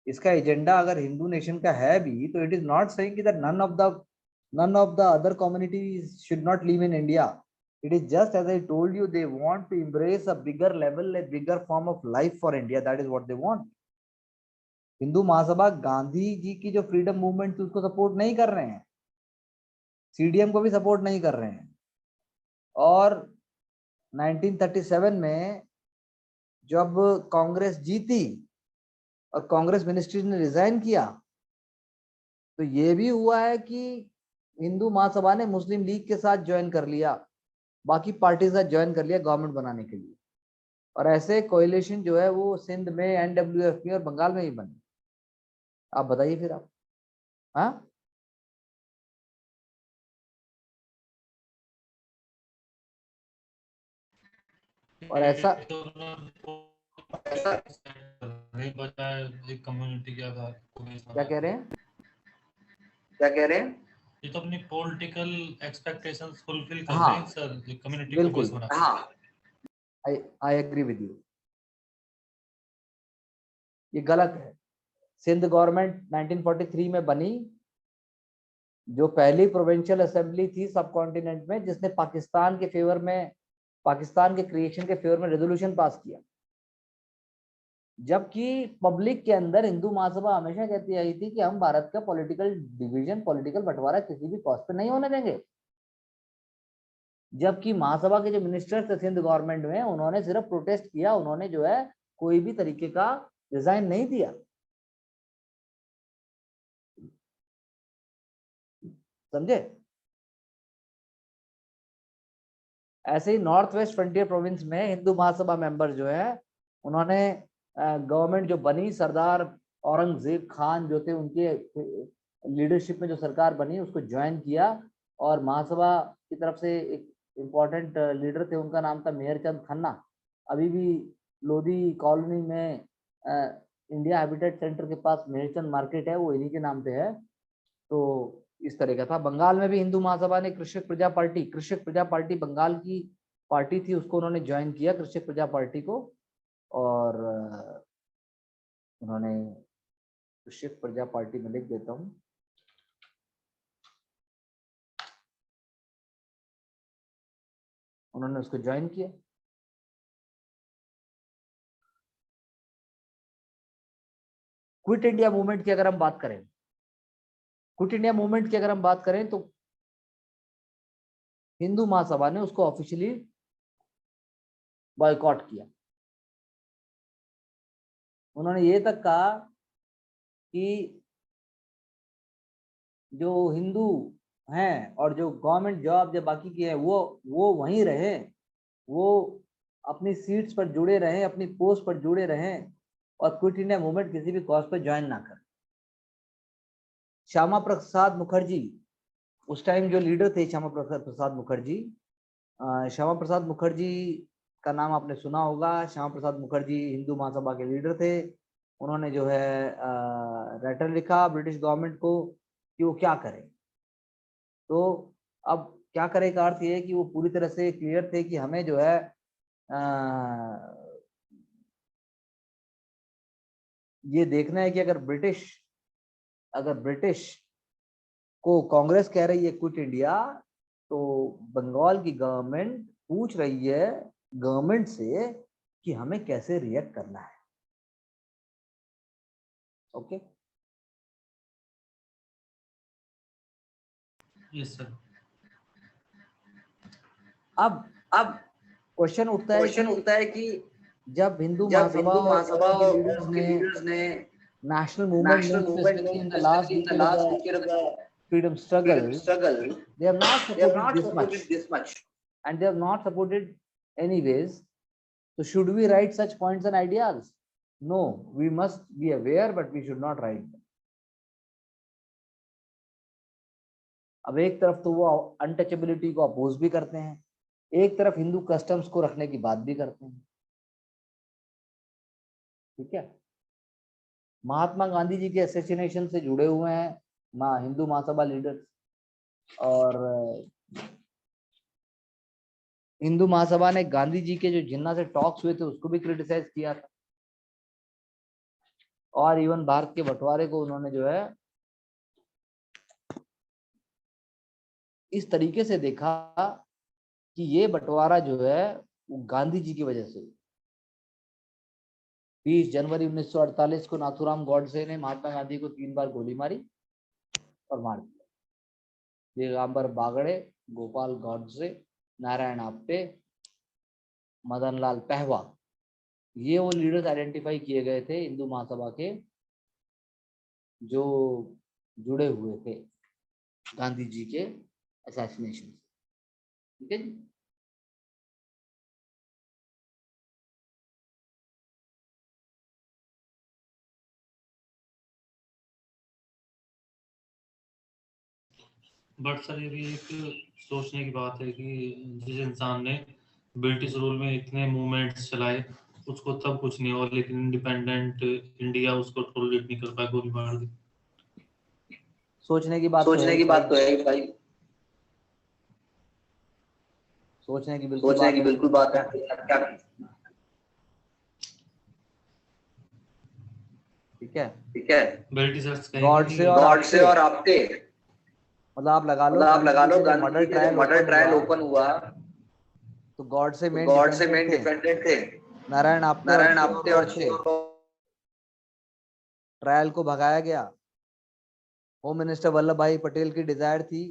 A: इसका एजेंडा अगर हिंदू नेशन का है भी, तो it is not saying that none of the other communities should not live in India. It is just as I told you, they want to embrace a bigger level, a bigger form of life for India. That is what they want. Hindu Mahasabha Gandhi ji की जो freedom movement थी उसको support नहीं कर रहे हैं, CDM को भी सपोर्ट नहीं कर रहे हैं। और 1937 में जब कांग्रेस जीती और कांग्रेस मिनिस्ट्री ने रिजाइन किया, तो ये भी हुआ है कि हिंदू महासभा ने मुस्लिम लीग के साथ ज्वाइन कर लिया, बाकी पार्टी के साथ ज्वाइन कर लिया गवर्नमेंट बनाने के लिए। और ऐसे कोएलिशन जो है वो सिंध में, एनडब्ल्यूएफ में और बंगाल में भी बने। आप बताइए फिर आप, हाँ और ऐसा
B: बजाय एक कम्युनिटी के आधार
A: क्या कह रहे हैं?
B: ये तो अपनी पॉलिटिकल एक्सपेक्टेशंस फुलफिल कर रहे हैं
A: हाँ
B: सर, कम्युनिटी को बेस
A: बिल्कुल,
B: बना।
A: I agree with you. ये गलत है। सिंध गवर्नमेंट 1943 में बनी, जो पहली प्रोविंशियल असेंबली थी सब कॉन्टिनेंट में, जिसने पाकिस्तान के फेवर में, पाकिस्तान के क्रिएशन के फेवर में रेजोल्यूशन पास किया। जबकि पब्लिक के अंदर हिंदू महासभा हमेशा कहती आई थी कि हम भारत का पॉलिटिकल डिवीजन, पॉलिटिकल बंटवारा किसी भी कॉस्ट पे नहीं होने देंगे। जबकि महासभा के जो मिनिस्टर्स थे सिंध गवर्नमेंट में, उन्होंने सिर्फ प्रोटेस्ट किया, उन्होंने जो है कोई भी तरीके का रिजाइन नहीं दिया। समझे? ऐसे ही नॉर्थ वेस्ट फ्रंटियर प्रोविंस में हिंदू महासभा मेंबर जो है, उन्होंने गवर्नमेंट जो बनी, सरदार औरंगजेब खान जो थे, उनके लीडरशिप में जो सरकार बनी, उसको ज्वाइन किया। और महासभा की तरफ से एक इम्पोर्टेंट लीडर थे, उनका नाम था मेहरचंद खन्ना। अभी भी लोधी कॉलोनी में इंडिया हैबिटेट सेंटर के पास मेहरचंद मार्केट है, वो इन्हीं के नाम पे है। तो इस तरह का था। बंगाल में भी हिंदू महासभा ने कृषक प्रजा पार्टी बंगाल की पार्टी थी, उसको उन्होंने ज्वाइन किया, कृषक प्रजा पार्टी को। और उन्होंने कृषक प्रजा पार्टी में लिख देता हूं, उन्होंने उसको ज्वाइन किया। क्विट इंडिया मूवमेंट की अगर हम बात करें, क्विट इंडिया मूवमेंट की अगर हम बात करें, तो हिंदू महासभा ने उसको ऑफिशियली बॉयकॉट किया। उन्होंने ये तक कहा कि जो हिंदू हैं और जो गवर्नमेंट जॉब या बाकी की है, वो वहीं रहे, वो अपनी सीट्स पर जुड़े रहें, अपनी पोस्ट पर जुड़े रहें, और क्विट इंडिया मूवमेंट किसी भी कॉज पर ज्वाइन ना करें। श्यामा प्रसाद मुखर्जी उस टाइम जो लीडर थे, श्यामा प्रसाद मुखर्जी, श्यामा प्रसाद मुखर्जी का नाम आपने सुना होगा। श्यामा प्रसाद मुखर्जी हिंदू महासभा के लीडर थे। उन्होंने जो है लेटर लिखा ब्रिटिश गवर्नमेंट को कि वो क्या करे। तो अब क्या करे का अर्थ ये है कि वो पूरी तरह से क्लियर थे कि हमें जो है ये देखना है कि अगर ब्रिटिश को कांग्रेस कह रही है क्विट इंडिया, तो बंगाल की गवर्नमेंट पूछ रही है गवर्नमेंट से कि हमें कैसे रिएक्ट करना है। Okay,
B: yes sir.
A: अब क्वेश्चन उठता है कि जब हिंदू महासभा और उनके लीडर्स ने national movement known specifically in the last decade of the freedom struggle, they have not supported this much, and they have not supported anyways. So should we write such points and ideas? No, we must be aware, but we should not write them. अब एक तरफ तो वो untouchability को oppose भी करते हैं, एक तरफ हिंदू कस्टम्स को रखने की बात भी करते हैं। ठीक है, महात्मा गांधी जी के असैसिनेशन से जुड़े हुए हैं हिंदू महासभा लीडर्स, और हिंदू महासभा ने गांधी जी के जो जिन्ना से टॉक्स हुए थे उसको भी क्रिटिसाइज किया था, और इवन भारत के बंटवारे को उन्होंने जो है इस तरीके से देखा कि ये बंटवारा जो है वो गांधी जी की वजह से। 20 जनवरी 1948 को नाथूराम गॉडसे ने महात्मा गांधी को 3 बार गोली मारी और मार दिया। दिगंबर बागड़े, गोपाल गॉडसे, नारायण आप्टे, मदन लाल पहवा, ये वो लीडर्स आइडेंटिफाई किए गए थे हिंदू महासभा के जो जुड़े हुए थे गांधी जी के असैसिनेशन से। ठीक है जी।
B: बट सर ये भी एक सोचने की बात है कि जिस इंसान ने ब्रिटिश रूल में इतने मूवमेंट्स चलाए, उसको तब कुछ नहीं हुआ, लेकिन इंडिपेंडेंट इंडिया उसको टॉलरेट नहीं कर पाया, गोली मार दी।
A: सोचने की बात तो
C: सोचने
A: है
C: की
A: भाई,
C: बात तो है भाई,
A: सोचने की बिल्कुल
C: सोचने
A: बात
C: की
A: है,
C: बिल्कुल
A: लेकिन आप
C: बात
A: क्या
C: है,
A: करें।
C: क्या करें?
A: ठीक है,
C: ठीक है,
B: ब्रिटिशर्स कहेंगे
A: गॉड
B: कि
A: से और
C: गॉड से
A: आपसे,
C: और आपसे,
A: मतलब आप लगा लो
C: मतलब आप
A: गांधी
C: लगा
A: जी
C: लो
A: का जब
C: गांधी
A: मर्डर
C: जी का जब
A: ट्रायल
C: मर्डर
A: ओपन
C: ट्रायल
A: हुआ
C: ओपन हुआ,
A: तो गॉड से
C: तो
A: मेन
C: गॉड से
A: डिफेंडेड
C: मेन
A: थे
C: डिफेंडेड थे
A: नारायण आप्टे और
C: नारायण
A: किशोर
C: आप्टे और
A: गॉडसे।
C: किशोर।
A: ट्रायल को भगाया गया। होम मिनिस्टर वल्लभ भाई पटेल की डिजायर थी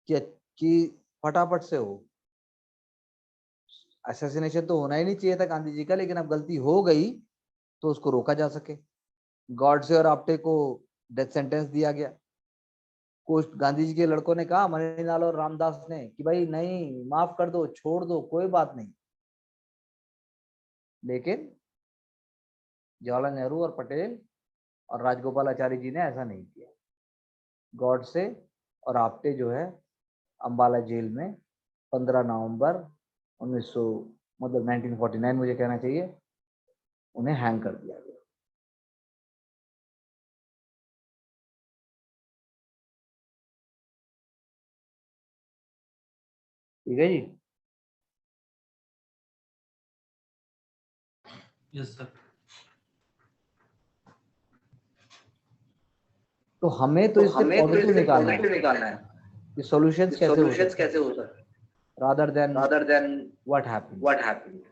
A: कि फटाफट से हो, असैसिनेशन तो होना ही नहीं चाहिए था गांधी जी का, लेकिन अब गलती हो गई तो उसको रोका जा सके। गॉडसे और आप्टे को डेथ सेंटेंस दिया गया। कुछ गांधी जी के लड़कों ने कहा, मणिलाल और रामदास ने, कि भाई नहीं, माफ कर दो, छोड़ दो, कोई बात नहीं। लेकिन जवाहरलाल नेहरू और पटेल और राजगोपालाचारी जी ने ऐसा नहीं किया। गॉडसे और आप्टे जो है अंबाला जेल में 15 नवंबर 1900 मतलब 1949 मुझे कहना चाहिए, उन्हें हैंग कर दिया गया। ठीक है जी।
B: Yes sir.
A: तो हमें तो
C: तो
A: इससे
C: हमें तो
A: पॉजिटिव
C: इससे
A: निकालना है
C: पॉजिटिव निकालना है
A: कि सॉल्यूशंस
C: कि
A: कैसे हो
C: सॉल्यूशंस
A: सकते हैं,
C: कैसे हो सकते हैं,
A: rather than
C: rather than
A: what happened.
C: What happened.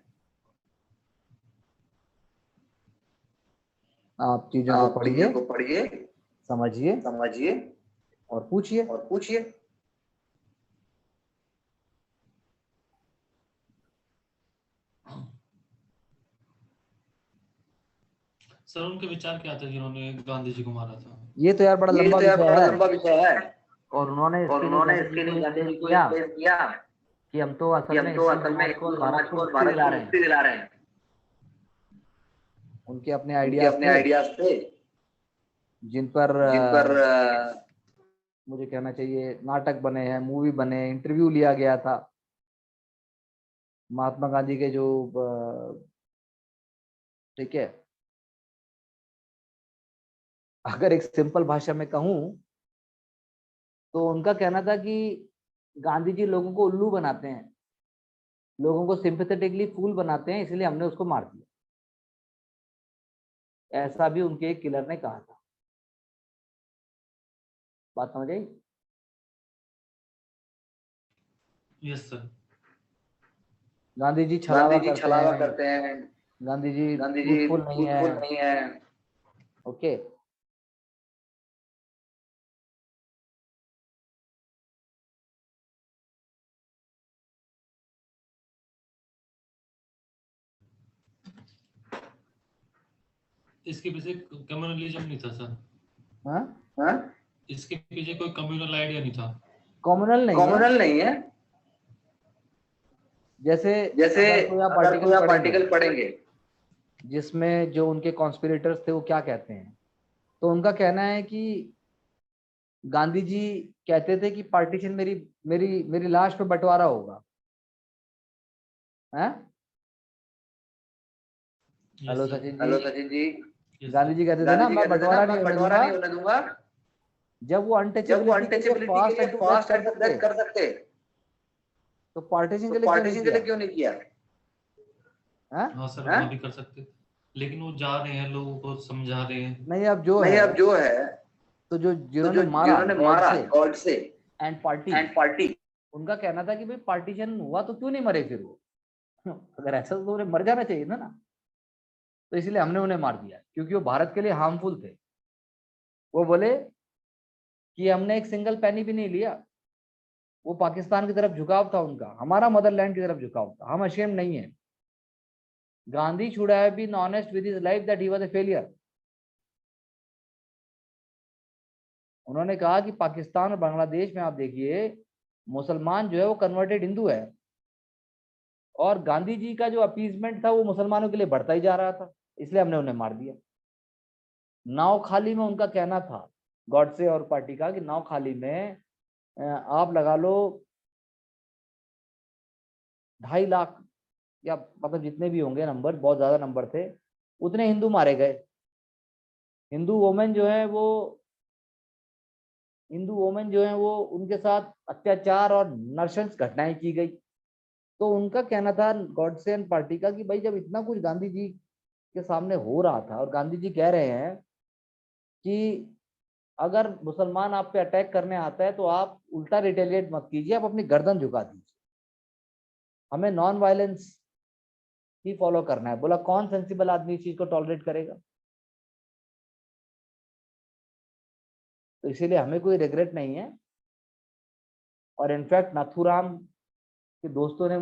A: आप चीजों को
C: आप
A: पढ़िए,
C: चीजों को पढ़िए,
A: समझिए
C: समझिए
A: और पूछिए।
C: और पूछिए।
B: सर उनके विचार क्या थे जिन्होंने गांधी जी को मारा था?
A: ये तो यार बड़ा
C: ये
A: लंबा
C: तो यार
A: विषय
C: बड़ा
A: है,
C: लंबा विषय है,
A: और उन्होंने
C: और
A: इसके लिए
C: उन्होंने
A: गांधी जी
C: इसके
A: को
C: लिए
A: ये
C: गांधी
A: क्लेम
C: जी को
A: किया
C: एक क्लेम किया
A: कि हम तो
C: कि
A: असल
C: हम
A: में
C: तो
A: इसी
C: असल में
A: समाज को
C: इसी
A: और भारत
C: समाज
A: को
C: को और
A: मुक्ति
C: भारत
A: दिला
C: को
A: रहे हैं।
C: मुक्ति दिला रहे हैं।
A: उनके अपने
C: उनके
A: आइडियाज
C: अपने
A: थे
C: आइडियाज थे
A: जिन पर
C: जिन पर
A: मुझे कहना चाहिए नाटक बने हैं, मूवी बने, इंटरव्यू लिया गया था। महात्मा गांधी के जो ठीक है, अगर एक सिंपल भाषा में कहूं तो उनका कहना था कि गांधी जी लोगों को उल्लू बनाते हैं, लोगों को सिंपैथेटिकली फूल बनाते हैं, इसलिए हमने उसको मार दिया। ऐसा भी उनके एक किलर ने कहा था। बात समझ आई?
B: Yes sir.
A: गांधी जी
C: गांधी
A: छलावा
C: जी
A: करते
C: छलावा
A: हैं,
C: करते हैं,
A: गांधी जी
C: गांधी जी
A: ट्रूथफुल नहीं है।
C: ट्रूथफुल नहीं है।
A: ओके,
B: इसके पीछे कम्युनलिज्म नहीं था सर?
A: हाँ,
C: हाँ?
B: इसके पीछे कोई कम्युनल आइडिया नहीं था?
A: कॉमनल नहीं है।
C: कॉमनल नहीं है।
A: जैसे
C: जैसे
A: अगर कोई आप
C: अगर कोई
A: आर्टिकल
C: आप
A: पढ़ेंगे
C: आर्टिकल पढ़ेंगे
A: जिसमें जो उनके कॉन्स्पिरेटर्स थे वो क्या कहते हैं, तो उनका कहना है कि गांधी जी कहते थे कि पार्टीशन मेरी मेरी मेरी लाश पे बंटवारा होगा। हैं?
B: Yes
A: hello
B: sir.
A: Sachin ji.
C: Hello Sachin ji.
B: Yes
A: Gandhi
B: sir.
A: जी कहते थे
C: गांधी
A: ना,
C: जी
A: मैं
C: कहते थे ना,
A: बंटवारा नहीं
C: मैं
A: होने
C: बंटवारा
A: दूंगा
C: नहीं होने दूंगा
A: जब वो
C: जब वो
A: अनटचेबिलिटी के लिए
C: अनटचेबिलिटी के
A: फास्ट
C: लिए
A: एंड टू डेथ
C: फास्ट
A: कर
C: एंड टू
A: सकते,
C: डेथ कर सकते,
A: तो पार्टीशन
C: तो
A: के लिए क्यों नहीं
C: पार्टीशन के
A: किया?
C: लिए क्यों नहीं किया?
A: हैं?
B: हाँ सर,
C: हैं?
B: वहाँ भी कर सकते, लेकिन वो जा रहे हैं, लोगों को समझा रहे हैं।
A: नहीं, अब जो
C: नहीं,
A: है,
C: अब जो है,
A: तो जो
C: तो
A: जिन्होंने
C: जो
A: मारा
C: जिन्होंने
A: गॉड
C: मारा
A: से
C: गॉड से
A: एंड पार्टी,
C: एंड पार्टी,
A: उनका कहना था कि भाई पार्टीशन हुआ तो क्यों नहीं मरे फिर वो? अगर ऐसा तो उन्हें मर जाना चाहिए ना। तो इसलिए हमने उन्हें मार दिया क्योंकि वो भारत के लिए हार्मफुल थे। वो बोले कि हमने एक सिंगल पैनी भी नहीं लिया। वो पाकिस्तान की तरफ झुकाव था उनका, हमारा मदरलैंड की तरफ झुकाव था। हम अशेम नहीं है। Gandhi should have been honest with his life that he was a failure. उन्होंने कहा कि पाकिस्तान और बांग्लादेश में आप देखिए, मुसलमान जो है वो कन्वर्टेड हिंदू है, और गांधी जी का जो अपीजमेंट था वो मुसलमानों के लिए बढ़ता ही जा रहा था, इसलिए हमने उन्हें मार दिया। नाव खाली में उनका कहना था, गॉडसे और पार्टी का, कि नाव खाली में आप लगा लो 2.5 लाख या मतलब जितने भी होंगे नंबर, बहुत ज्यादा नंबर थे, उतने हिंदू मारे गए। हिंदू वोमेन जो है वो उनके साथ अत्याचार और नरशंस घटनाएं की गई। तो उनका कहना था गॉडसे एंड पार्टी का कि भाई जब इतना कुछ गांधी जी के सामने हो रहा था और गांधी जी कह रहे हैं कि अगर मुसलमान आप पे अटैक करने आता है तो आप उल्टा रिटेलिएट मत कीजिए, आप अपनी गर्दन झुका दीजिए, हमें नॉन वायलेंस ही फॉलो करना है। बोला कौन सेंसिबल आदमी इस चीज को टॉलरेट करेगा? तो इसीलिए हमें कोई रिग्रेट नहीं है। और इनफैक्ट नाथूराम के दोस्तों ने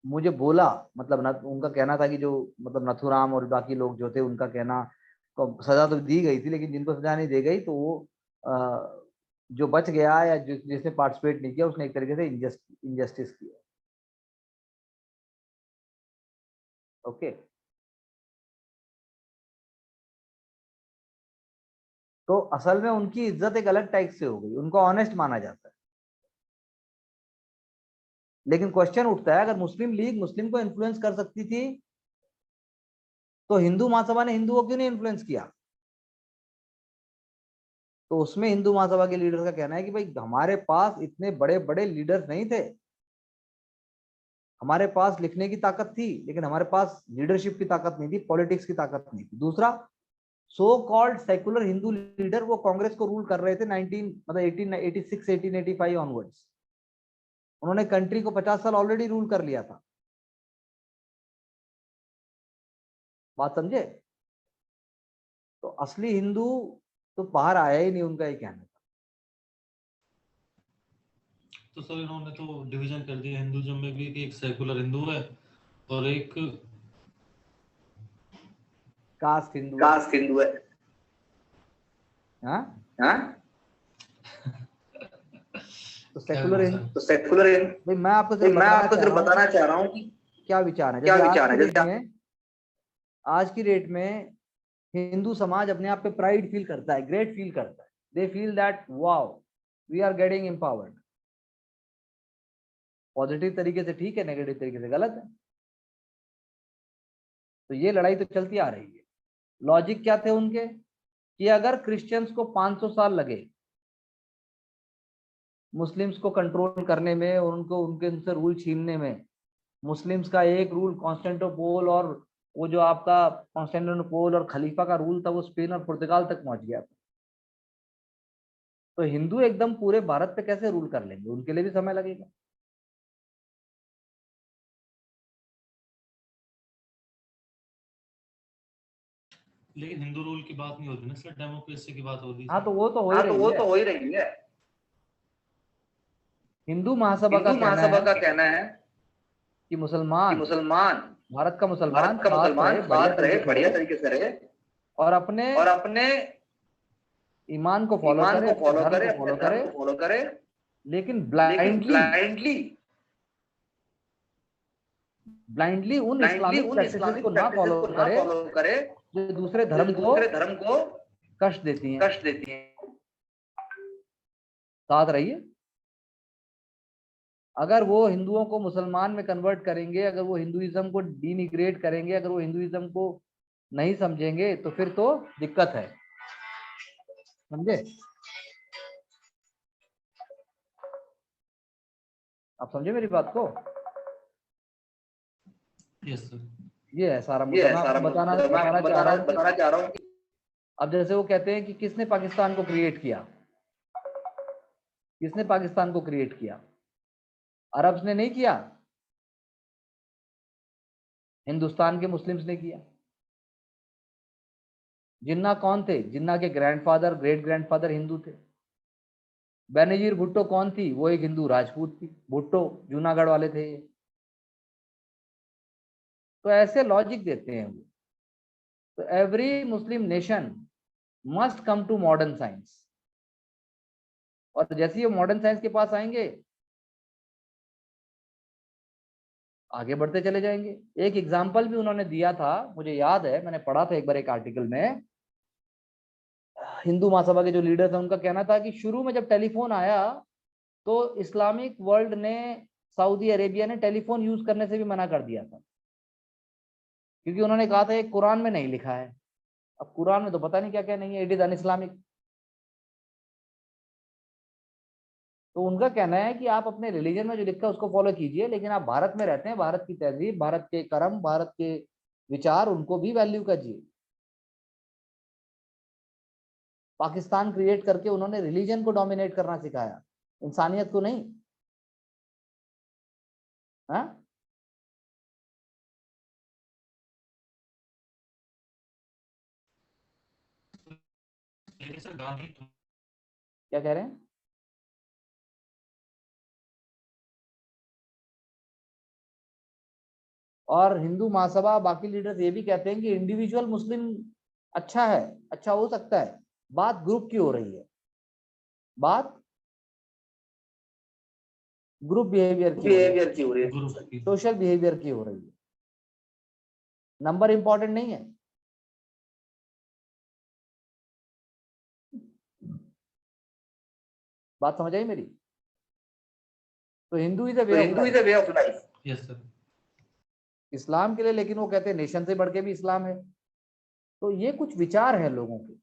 A: मुझे बोला, मतलब उनका कहना था कि जो मतलब नथुराम और बाकी लोग जो थे उनका कहना तो सजा तो दी गई थी, लेकिन जिनको सजा नहीं दी गई तो वो जो बच गया या जिसने पार्टिसिपेट नहीं किया उसने एक तरीके से इनजस्टिस किया। ओके, तो असल में उनकी इज्जत एक अलग टाइप से हो गई, उनको ऑनेस्ट माना जाता है। लेकिन क्वेश्चन उठता है, अगर मुस्लिम लीग मुस्लिम को इन्फ्लुएंस कर सकती थी तो हिंदू महासभा ने हिंदुओं को क्यों नहीं इन्फ्लुएंस किया? तो उसमें हिंदू महासभा के लीडर का कहना है कि भाई हमारे पास इतने बड़े बड़े लीडर्स नहीं थे, हमारे पास लिखने की ताकत थी लेकिन हमारे पास लीडरशिप की ताकत नहीं थी, पॉलिटिक्स की ताकत नहीं थी। दूसरा, so called secular Hindu leader वो कांग्रेस को रूल कर रहे थे 1886 1885 ऑनवर्ड्स। उन्होंने कंट्री को 50 साल ऑलरेडी रूल कर लिया था। बात समझे? तो असली हिंदू तो बाहर आया ही नहीं, उनका ये कहना था।
B: तो सर इन्होंने तो डिवीजन कर दिया हिंदुइज्म में भी कि एक सेकुलर हिंदू है और एक
A: कास्ट हिंदू है। हाँ तो सेकुलर हिंदू, भाई मैं आपको सिर्फ बताना चाह रहा हूँ कि क्या विचार है। जैसे आज की डेट में हिंदू समाज अपने आप पे प्राइड फील करता है, ग्रेट फील करता है। They feel that wow we are getting empowered. Positive तरीके से ठीक है, नेगेटिव तरीके से गलत है। तो ये लड़ाई तो चलती आ रही है। लॉजिक क्या थे उनके कि अगर क्रिश्चियंस को 500 साल लगे मुस्लिम्स को कंट्रोल करने में और उनसे रूल छीनने में, मुस्लिम्स का एक रूल कॉन्स्टेंटिनोपल और वो जो आपका कॉन्स्टेंटिनोपल और खलीफा का रूल था वो स्पेन और पुर्तगाल तक पहुंच गया था। तो हिंदू एकदम पूरे भारत पे कैसे रूल कर लेंगे? उनके लिए भी समय लगेगा।
B: लेकिन हिंदू रूल की बात नहीं होती ना सर, डेमोक्रेसी की बात हो रही है।
A: हाँ तो वो तो हो ही रही है। हिंदू महासभा का कहना है कि मुसलमान भारत का मुसलमान साथ रहे, बढ़िया तरीके से रहे और अपने ईमान को फॉलो करे, अपने धर्म को फॉलो करे, लेकिन ब्लाइंडली उन इस्लामिक प्रैक्टिसेस को ना फॉलो करे जो दूसरे धर्म को कष्ट देती हैं। साथ रहिए। अगर वो हिंदुओं को मुसलमान में कन्वर्ट करेंगे, अगर वो हिंदुइज्म को डिनिग्रेट करेंगे, अगर वो हिंदुइज्म को नहीं समझेंगे तो फिर तो दिक्कत है। समझे? आप समझे मेरी बात को?
B: Yes sir.
A: ये है सारा मुद्दा। मैं आपको बताना चाह रहा हूँ। अब जैसे वो कहते हैं कि किसने पाकिस्तान को क्रिएट किया? किसने पाकिस्तान को क्रिएट किया? अरब्स ने नहीं किया, हिंदुस्तान के मुस्लिम्स ने किया। जिन्ना कौन थे? जिन्ना के ग्रैंडफादर, ग्रेट ग्रैंडफादर हिंदू थे। बेनजीर भुट्टो कौन थी? वो एक हिंदू राजपूत थी। भुट्टो जूनागढ़ वाले थे। तो ऐसे लॉजिक देते हैं वो। तो every Muslim nation must come to modern science, और जैसे ये मॉडर्न साइंस के पास आएंगे आगे बढ़ते चले जाएंगे। एक एग्जाम्पल भी उन्होंने दिया था, मुझे याद है, मैंने पढ़ा था एक बार एक आर्टिकल में। हिंदू महासभा के जो लीडर थे उनका कहना था कि शुरू में जब टेलीफोन आया तो इस्लामिक वर्ल्ड ने, सऊदी अरेबिया ने टेलीफोन यूज करने से भी मना कर दिया था, क्योंकि उन्होंने कहा था ये कुरान में नहीं लिखा है। अब कुरान में तो पता नहीं क्या क्या नहीं है, इट इज अन इस्लामिक। तो उनका कहना है कि आप अपने रिलीजन में जो लिखा है उसको फॉलो कीजिए, लेकिन आप भारत में रहते हैं, भारत की तहजीब, भारत के कर्म, भारत के विचार, उनको भी वैल्यू कीजिए। पाकिस्तान क्रिएट करके उन्होंने रिलीजन को डोमिनेट करना सिखाया, इंसानियत को नहीं। हाँ,
B: लेकिन सर गांधी
A: क्या कह रहे हैं? और हिंदू महासभा बाकी लीडर्स ये भी कहते हैं कि इंडिविजुअल मुस्लिम अच्छा है, अच्छा हो सकता है, बात ग्रुप की हो रही है, बात ग्रुप बिहेवियर की हो रही है, सोशल बिहेवियर की हो रही है, नंबर इंपॉर्टेंट नहीं है। बात समझ आई मेरी? तो Hindu is a way of life.
B: Yes sir.
A: इस्लाम के लिए, लेकिन वो कहते हैं नेशन से बढ़ के भी इस्लाम है। तो ये कुछ विचार है लोगों के।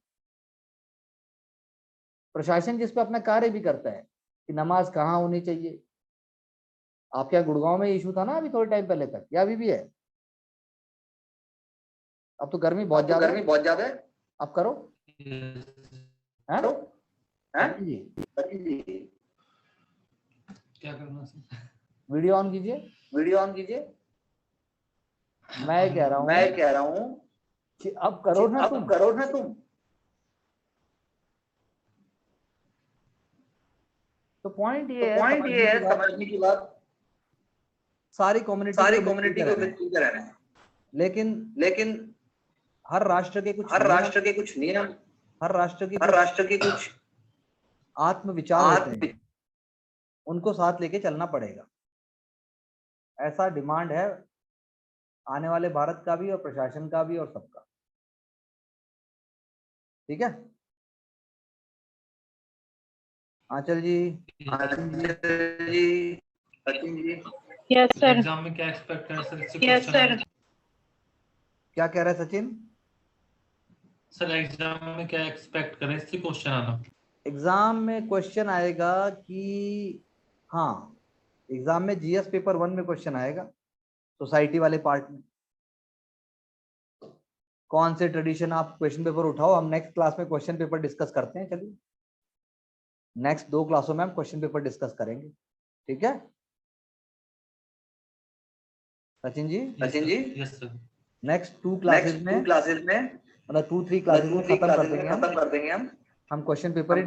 A: प्रशासन जिस पे अपना कार्य भी करता है कि नमाज कहाँ होनी चाहिए। आपके यहाँ गुड़गांव में इशू था ना अभी थोड़े टाइम पहले तक, या अभी भी है? अब तो गर्मी बहुत ज्यादा है, अब करो। हैं? जी,
B: क्या करना सर?
A: वीडियो ऑन कीजिए। मैं कह रहा हूँ कि अब करो ना तुम। तो पॉइंट ये है समझने की बात, सारी कम्युनिटी को मिलकर रहना है, लेकिन हर राष्ट्र के कुछ नियम, हर राष्ट्र के कुछ आत्मविचार होते हैं, उनको साथ लेके चलना पड़ेगा। ऐसा डिमांड है आने वाले भारत का भी और प्रशासन का भी और सबका। ठीक है आंचल जी? Sachin ji
D: yes sir.
B: Exam में क्या एक्सपेक्ट करें सर?
D: Yes sir.
A: क्या कह रहा है सचिन?
B: सर एग्जाम में क्या एक्सपेक्ट करें, इससे क्वेश्चन आना?
A: एग्जाम में क्वेश्चन आएगा कि, हाँ, एग्जाम में जीएस पेपर 1 में क्वेश्चन आएगा, सोसाइटी वाले पार्ट में। कौन से ट्रेडिशन आप क्वेश्चन पेपर उठाओ, हम नेक्स्ट क्लास में क्वेश्चन पेपर डिस्कस करते हैं। चलिए नेक्स्ट 2 क्लासों में हम क्वेश्चन पेपर डिस्कस करेंगे। ठीक है Sachin ji?
B: Yes sir.
A: Next 2 classes में, मतलब 2-3 क्लासेस में खत्म कर देंगे हम क्वेश्चन पेपर ही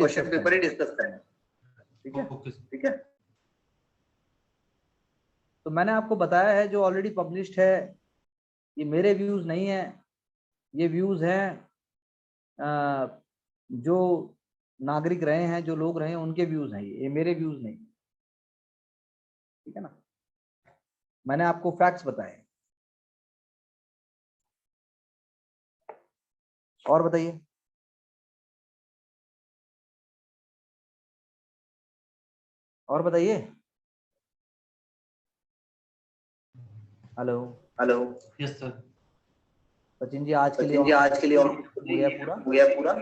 A: डिस्कस करेंगे। ठीक है तो मैंने आपको बताया है जो ऑलरेडी पब्लिश्ड है, ये मेरे व्यूज नहीं है, ये व्यूज हैं जो नागरिक रहे हैं, जो लोग रहे हैं, उनके व्यूज हैं, ये मेरे व्यूज नहीं। ठीक है ना, मैंने आपको फैक्ट्स बताए। और बताइए। Hello
B: yes sir.
A: Sachin ji, आज के लिए और हो गया पूरा।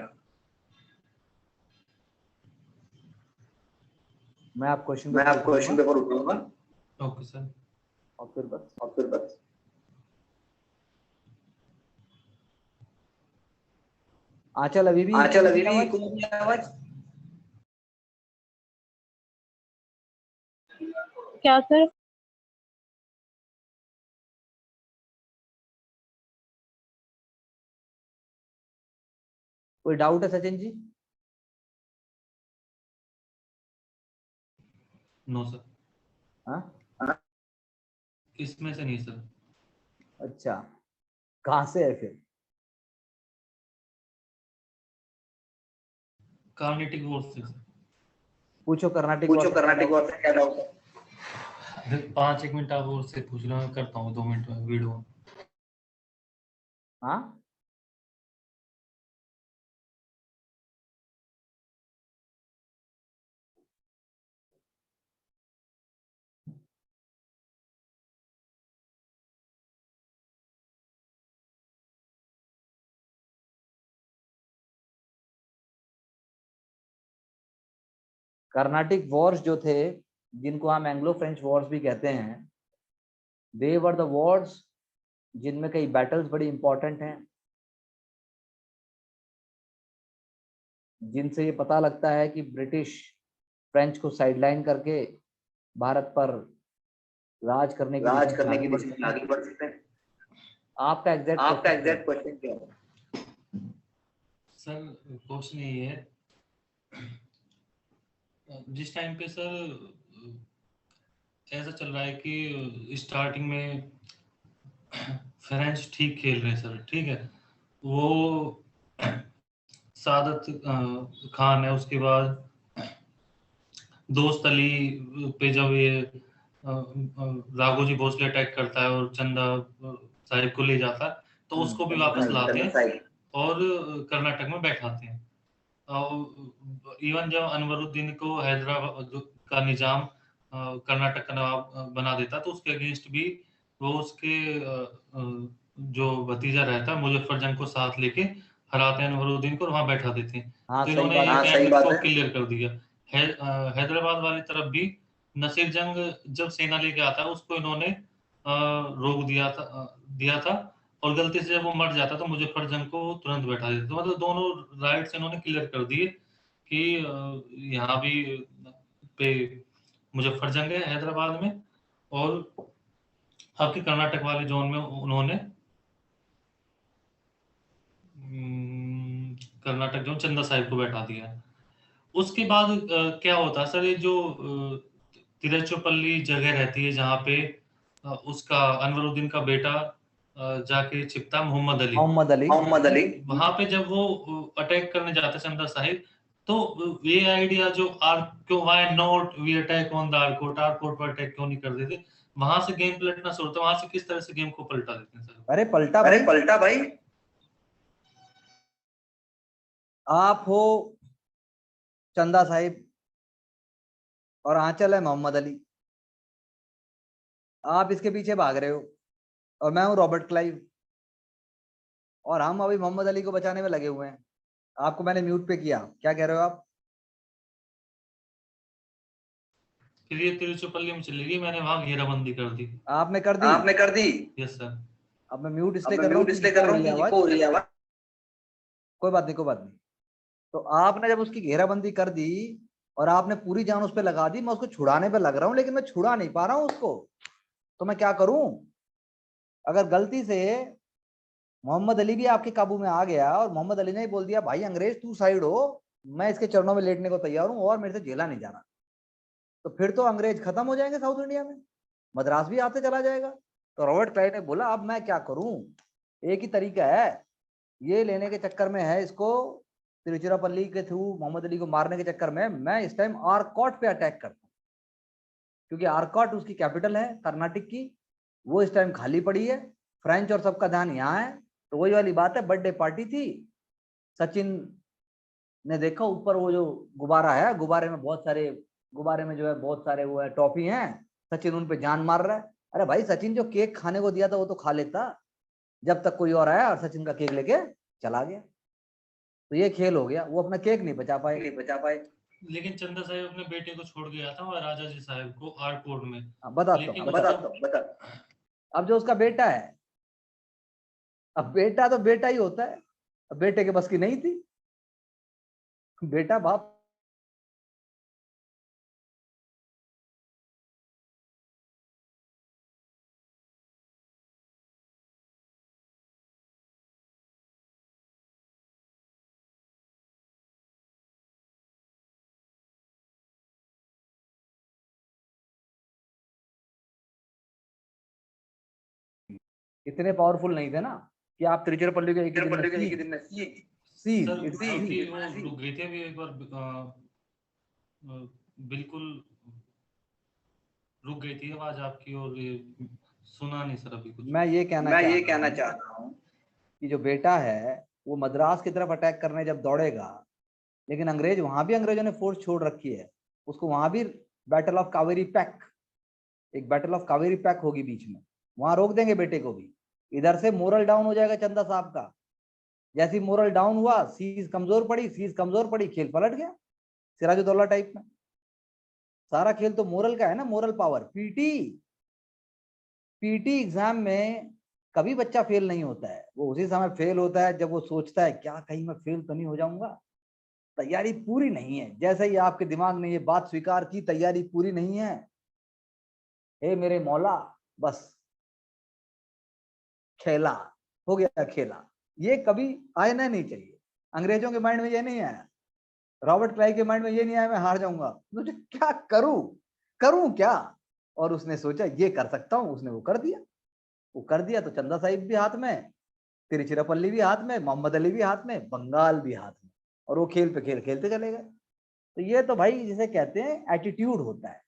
A: मैं आप क्वेश्चन पेपर उठाऊंगा।
B: Okay sir.
A: और फिर बस आंचल अभी भी आवाज?
D: क्या सर?
A: कोई डाउट है सचिन जी?
B: No sir.
A: हाँ,
B: इसमें से नहीं सर।
A: अच्छा, कहाँ से है फिर?
B: कार्नेटिक वॉर से सर।
A: पूछो कर्नाटिक वॉर से क्या डाउट है?
B: 5-1 मिनट आप और से पूछ लो, मैं करता हूँ 2 मिनट में वीडियो।
A: हाँ कर्नाटिक वॉर्स जो थे, जिनको हम एंग्लो फ्रेंच वॉर्स भी कहते हैं, दे वर द वॉर्स जिनमें कई बैटल्स बड़ी इंपॉर्टेंट हैं, जिनसे ये पता लगता है कि ब्रिटिश फ्रेंच को साइडलाइन करके भारत पर राज करने की दिशा में आगे बढ़ सकते हैं। आपका एग्जैक्ट क्वेश्चन क्या है?
B: सर क्वेश्चन ये है, जिस टाइम पे सर ऐसा चल रहा है कि स्टार्टिंग में फ्रेंच ठीक खेल रहे हैं सर, ठीक है, वो सादत खान है, उसके बाद दोस्त अली पे जब ये राघोजी भोसले अटैक करता है और चंदा साहिब को ले जाता है, तो उसको भी वापस लाते हैं और कर्नाटक में बैठाते हैं। इवन जब अनवरुद्दीन को हैदराबाद का निजाम कर्नाटक का नवाब बना देता, तो उसके अगेंस्ट भी वो उसके जो भतीजा रहता है मुजफ्फर जंग को साथ लेके हराते हैं अनवरुद्दीन को और वहां बैठा देते हैं। तो इन्होंने को क्लियर कर दिया। हैदराबाद वाली तरफ भी नसीर जंग जब सेना लेके आता है, उसको इन्होंने रोक दिया था और गलती से जब वो मर जाता तो मुजफ्फर जंग को तुरंत बैठा देते। तो मतलब दोनों राइट्स इन्होंने क्लियर कर दिए कि यहाँ भी पे मुजफ्फर जंग है हैदराबाद में, और आपके कर्नाटक वाले जोन में उन्होंने कर्नाटक जोन चंदा साहिब को बैठा दिया। उसके बाद क्या होता है सर, ये जो तिरुचिरापल्ली जगह रहती है जहाँ पे उसका अनवरुद्दीन का बेटा जाके छिपता मोहम्मद अली, वहां पे जब वो अटैक करने जाते चंदा साहिब, तो ये आइडिया जो क्यों why not we attack on the Arcot पर अटैक क्यों नहीं कर देते, वहां से गेम पलटना शुरू होता है। वहां से किस तरह से गेम को पलटा देते हैं सर?
A: अरे पलटा भाई, आप हो चंदा साहिब और आंचल है मोहम्मद अली, आप इसके पीछे भाग रहे हो, और मैं हूं रॉबर्ट क्लाइव, और हम अभी मोहम्मद अली को बचाने में लगे हुए हैं। आपको मैंने म्यूट पे किया, क्या कह रहे हो आप?
B: फिर ये तिरुचिरापल्ली में चली गई, मैंने वहां घेराबंदी कर दी।
A: आपने कर दी?
B: Yes sir.
A: अब मैं म्यूट इसलिए कर रहा हूँ, कोई बात नहीं। तो आपने जब उसकी घेराबंदी कर दी और आपने पूरी जान उस पर लगा दी, मैं उसको छुड़ाने पे लग रहा हूँ, लेकिन मैं छुड़ा नहीं पा रहा हूँ उसको, तो मैं क्या करूं? अगर गलती से मोहम्मद अली भी आपके काबू में आ गया और मोहम्मद अली ने ही बोल दिया भाई अंग्रेज तू साइड हो, मैं इसके चरणों में लेटने को तैयार हूं और मेरे से झेला नहीं जाना, तो फिर तो अंग्रेज खत्म हो जाएंगे साउथ इंडिया में, मद्रास भी आते चला जाएगा। तो रॉबर्ट क्लाइव ने बोला अब मैं क्या करूं, एक ही तरीका है, ये लेने के चक्कर में है इसको, तिरुचिरापल्ली के थ्रू मोहम्मद अली को मारने के चक्कर में मैं इस टाइम आरकॉट पे अटैक करता हूँ, क्योंकि आरकॉट उसकी कैपिटल है कर्नाटक की, वो इस टाइम खाली पड़ी है, फ्रेंच और सबका ध्यान यहाँ है। तो वही वाली बात है, बर्थडे पार्टी थी, सचिन ने देखा ऊपर वो जो गुब्बारा है, गुब्बारे में जो है बहुत सारे वो है टॉफी हैं, सचिन उन पे जान मार रहा है। अरे भाई सचिन जो केक खाने को दिया था वो तो खा लेता, जब तक कोई और आया और सचिन का केक लेके चला गया, तो ये खेल हो गया, वो अपना केक नहीं बचा पाए।
B: लेकिन चंदा साहिब अपने बेटे को छोड़ गया था और राजा जी साहब को आरकोट में।
A: बताता हूं। अब जो उसका बेटा है, अब बेटा तो बेटा ही होता है, अब बेटे के बस की नहीं थी, बेटा बाप इतने पावरफुल नहीं थे ना कि आप तिरुचिरापल्ली के एक ही दिन में
B: बिल्कुल रुक गई थी आवाज आपकी, और सुना नहीं सर अभी कुछ।
A: मैं ये कहना चाहता हूँ कि जो बेटा है वो मद्रास की तरफ अटैक करने जब दौड़ेगा, लेकिन अंग्रेजों ने फोर्स छोड़ रखी है, उसको वहां भी बैटल ऑफ कावेरी पैक होगी बीच में, वहां रोक देंगे बेटे को भी। इधर से मोरल डाउन हो जाएगा चंदा साहब का, जैसी मोरल डाउन हुआ सीज कमजोर पड़ी, खेल पलट गया सिराजुद्दौला टाइप में। सारा खेल तो मोरल का है ना, मोरल पावर। पीटी एग्जाम में कभी बच्चा फेल नहीं होता है, वो उसी समय फेल होता है जब वो सोचता है क्या कहीं मैं फेल तो नहीं हो जाऊंगा। तैयारी पूरी नहीं है, जैसे ही आपके दिमाग ने ये बात स्वीकार की तैयारी पूरी नहीं है, हे मेरे मौला बस खेला, हो गया खेला। ये कभी आना नहीं चाहिए। अंग्रेजों के माइंड में ये नहीं आया, रॉबर्ट क्लाइव के माइंड में ये नहीं आया मैं हार जाऊंगा, मुझे क्या करूं क्या। और उसने सोचा ये कर सकता हूं, उसने वो कर दिया। वो कर दिया तो चंदा साहिब भी हाथ में, तिरुचिरापल्ली भी हाथ में, मोहम्मद अली भी हाथ में, बंगाल भी हाथ में, और वो खेल पे खेल खेलते चले गए। तो ये तो भाई जिसे कहते हैं एटीट्यूड होता है।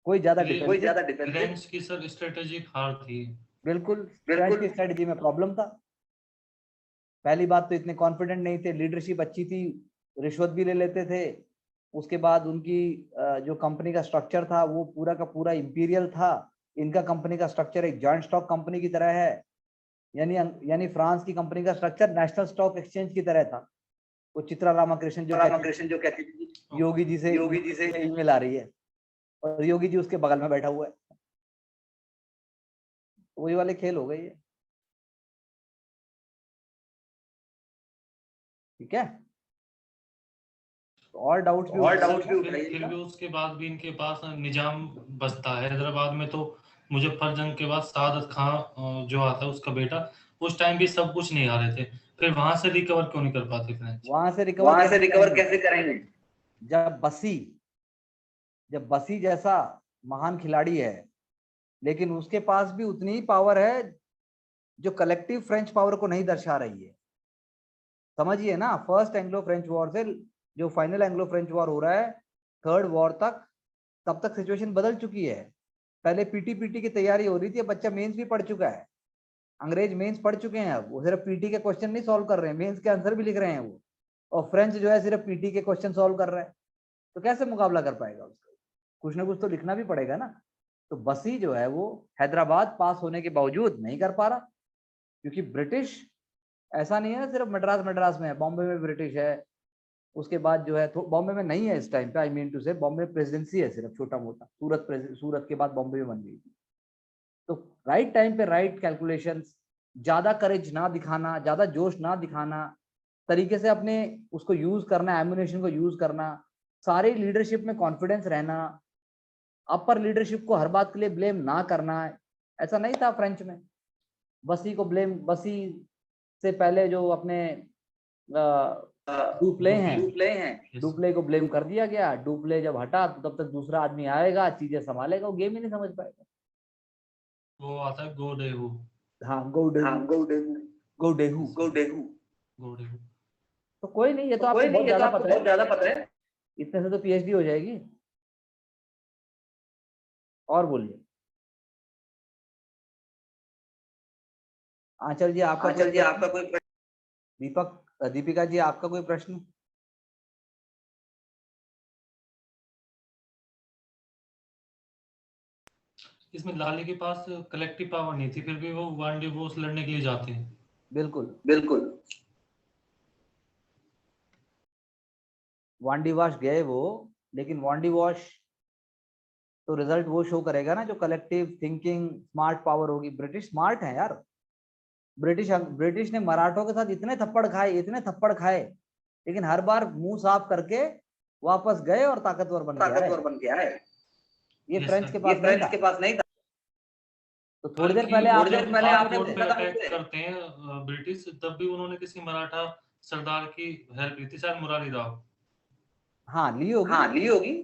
A: कोई ज्यादा डिफेंसिव,
B: फ्रेंच की सर स्ट्रेटेजिक हार थी।
A: बिल्कुल फ्रेंच की स्ट्रेटजी में प्रॉब्लम था। पहली बात तो इतने कॉन्फिडेंट नहीं थे, लीडरशिप अच्छी थी, रिश्वत भी ले लेते थे। उसके बाद उनकी जो कंपनी का स्ट्रक्चर था वो पूरा का पूरा इंपीरियल था। इनका कंपनी का स्ट्रक्चर एक जॉइंट स्टॉक कंपनी की तरह है, यानी फ्रांस की कंपनी का स्ट्रक्चर नेशनल स्टॉक एक्सचेंज की तरह था। वो चित्रा रामाकृष्णन जो कहती थी योगी जी से ईमेल आ रही है और योगी जी उसके बगल में बैठा हुआ है, वही वाले खेल हो गए ये। ठीक है, और डाउट्स भी
B: फिर भी उसके बाद भी इनके पास निजाम बचता है हैदराबाद में। तो मुजफ्फर के बाद सादत खां जो आता है उसका बेटा, उस टाइम भी सब कुछ नहीं आ रहे थे, फिर वहां से रिकवर क्यों नहीं कर पाते फ्रेंच?
A: वहां से रिकवर कैसे करेंगे जब बसी जैसा महान खिलाड़ी है, लेकिन उसके पास भी उतनी ही पावर है जो कलेक्टिव फ्रेंच पावर को नहीं दर्शा रही है। समझिए ना, फर्स्ट एंग्लो फ्रेंच वॉर से जो फाइनल एंग्लो फ्रेंच वॉर हो रहा है, थर्ड वॉर तक, तब तक सिचुएशन बदल चुकी है। पहले पीटी की तैयारी हो रही थी, अब बच्चा मेंस भी पढ़ चुका है। अंग्रेज मेंस पढ़ चुके हैं, अब वो सिर्फ पीटी के क्वेश्चन नहीं सॉल्व कर रहे हैं, मेंस के आंसर भी लिख रहे हैं वो। और फ्रेंच जो है सिर्फ पीटी के क्वेश्चन सॉल्व कर रहा है, तो कैसे मुकाबला कर पाएगा उसका? कुछ ना कुछ तो लिखना भी पड़ेगा ना। तो बसी जो है वो हैदराबाद पास होने के बावजूद नहीं कर पा रहा, क्योंकि ब्रिटिश ऐसा नहीं है ना सिर्फ मद्रास में है, बॉम्बे में ब्रिटिश है। उसके बाद जो है बॉम्बे में नहीं है इस टाइम पे, आई मीन टू से बॉम्बे प्रेसिडेंसी है सिर्फ छोटा मोटा, सूरत के बाद बॉम्बे में बन गई थी। तो राइट टाइम पे राइट कैलकुलेशंस, ज्यादा करेज ना दिखाना, ज्यादा जोश ना दिखाना, तरीके से अपने उसको यूज करना, एम्युनेशन को यूज करना, सारे लीडरशिप में कॉन्फिडेंस रहना, अपर लीडरशिप को हर बात के लिए ब्लेम ना करना। ऐसा नहीं था फ्रेंच में। बसी से पहले जो अपने डुप्ले को ब्लेम कर दिया गया। डुप्ले जब हटा तो तब तक दूसरा आदमी आएगा, चीजें संभालेगा, वो गेम ही नहीं समझ पाएगा।
B: वो आता है गोडेहू।
A: हाँ, गोडेहू। तो कोई नहीं, ये तो आपको बहुत ज्यादा पता है, इतने से तो पीएचडी हो जाएगी। और बोलिए आंचल जी, आपका कोई दीपिका जी, आपका कोई प्रश्न?
B: इसमें लाली के पास कलेक्टिव पावर नहीं थी, फिर भी वो वन डिवोर्स लड़ने के लिए जाते हैं।
A: बिल्कुल वांडी वॉश गए वो, लेकिन वांडी वॉश तो रिजल्ट वो शो करेगा ना जो कलेक्टिव थिंकिंग स्मार्ट पावर होगी। ब्रिटिश स्मार्ट है यार। ब्रिटिश ने मराठों के साथ इतने थप्पड़ खाए, लेकिन हर बार मुंह साफ करके वापस गए और ताकतवर बन के आए। ये फ्रेंच के पास नहीं था। तो थोड़ी देर पहले आपने
B: अटैक करते हैं ब्रिटिश, तब भी उन्होंने किसी मराठा सरदार की हेल्प ली थी, शायद मुरारी राव।
A: हाँ, ली होगी।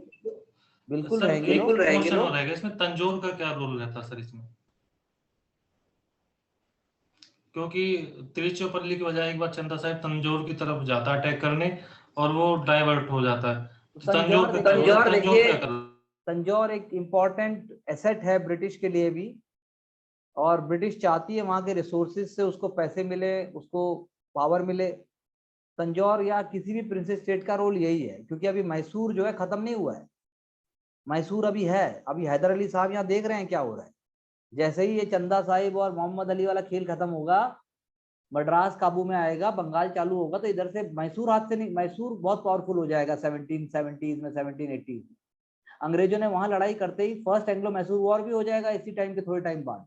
A: बिल्कुल रहेंगे
B: लोग। इसमें तंजौर का क्या रोल रहता सर इसमें? क्योंकि तिरुचिरापल्ली की बजाय एक बार चंदा साहिब तंजौर की तरफ जाता है अटैक करने, और वो डाइवर्ट हो जाता है।
A: तंजौर एक इम्पोर्टेंट एसेट है ब्रिटिश के लिए भी, और ब्रिटिश चाहती है वहां के रिसोर्सेज से उसको पैसे मिले, उसको पावर मिले। तंजौर या किसी भी प्रिंसेस स्टेट का रोल यही है, क्योंकि अभी मैसूर जो है खत्म नहीं हुआ है। मैसूर अभी है, अभी हैदर अली साहब यहाँ देख रहे हैं क्या हो रहा है। जैसे ही ये चंदा साहिब और मोहम्मद अली वाला खेल खत्म होगा, मद्रास काबू में आएगा, बंगाल चालू होगा, तो इधर से मैसूर हाथ से नहीं, मैसूर बहुत पावरफुल हो जाएगा 1770s में, 1780s में। अंग्रेजों ने वहां लड़ाई करते ही फर्स्ट एंग्लो मैसूर वॉर भी हो जाएगा इसी टाइम के थोड़े टाइम बाद।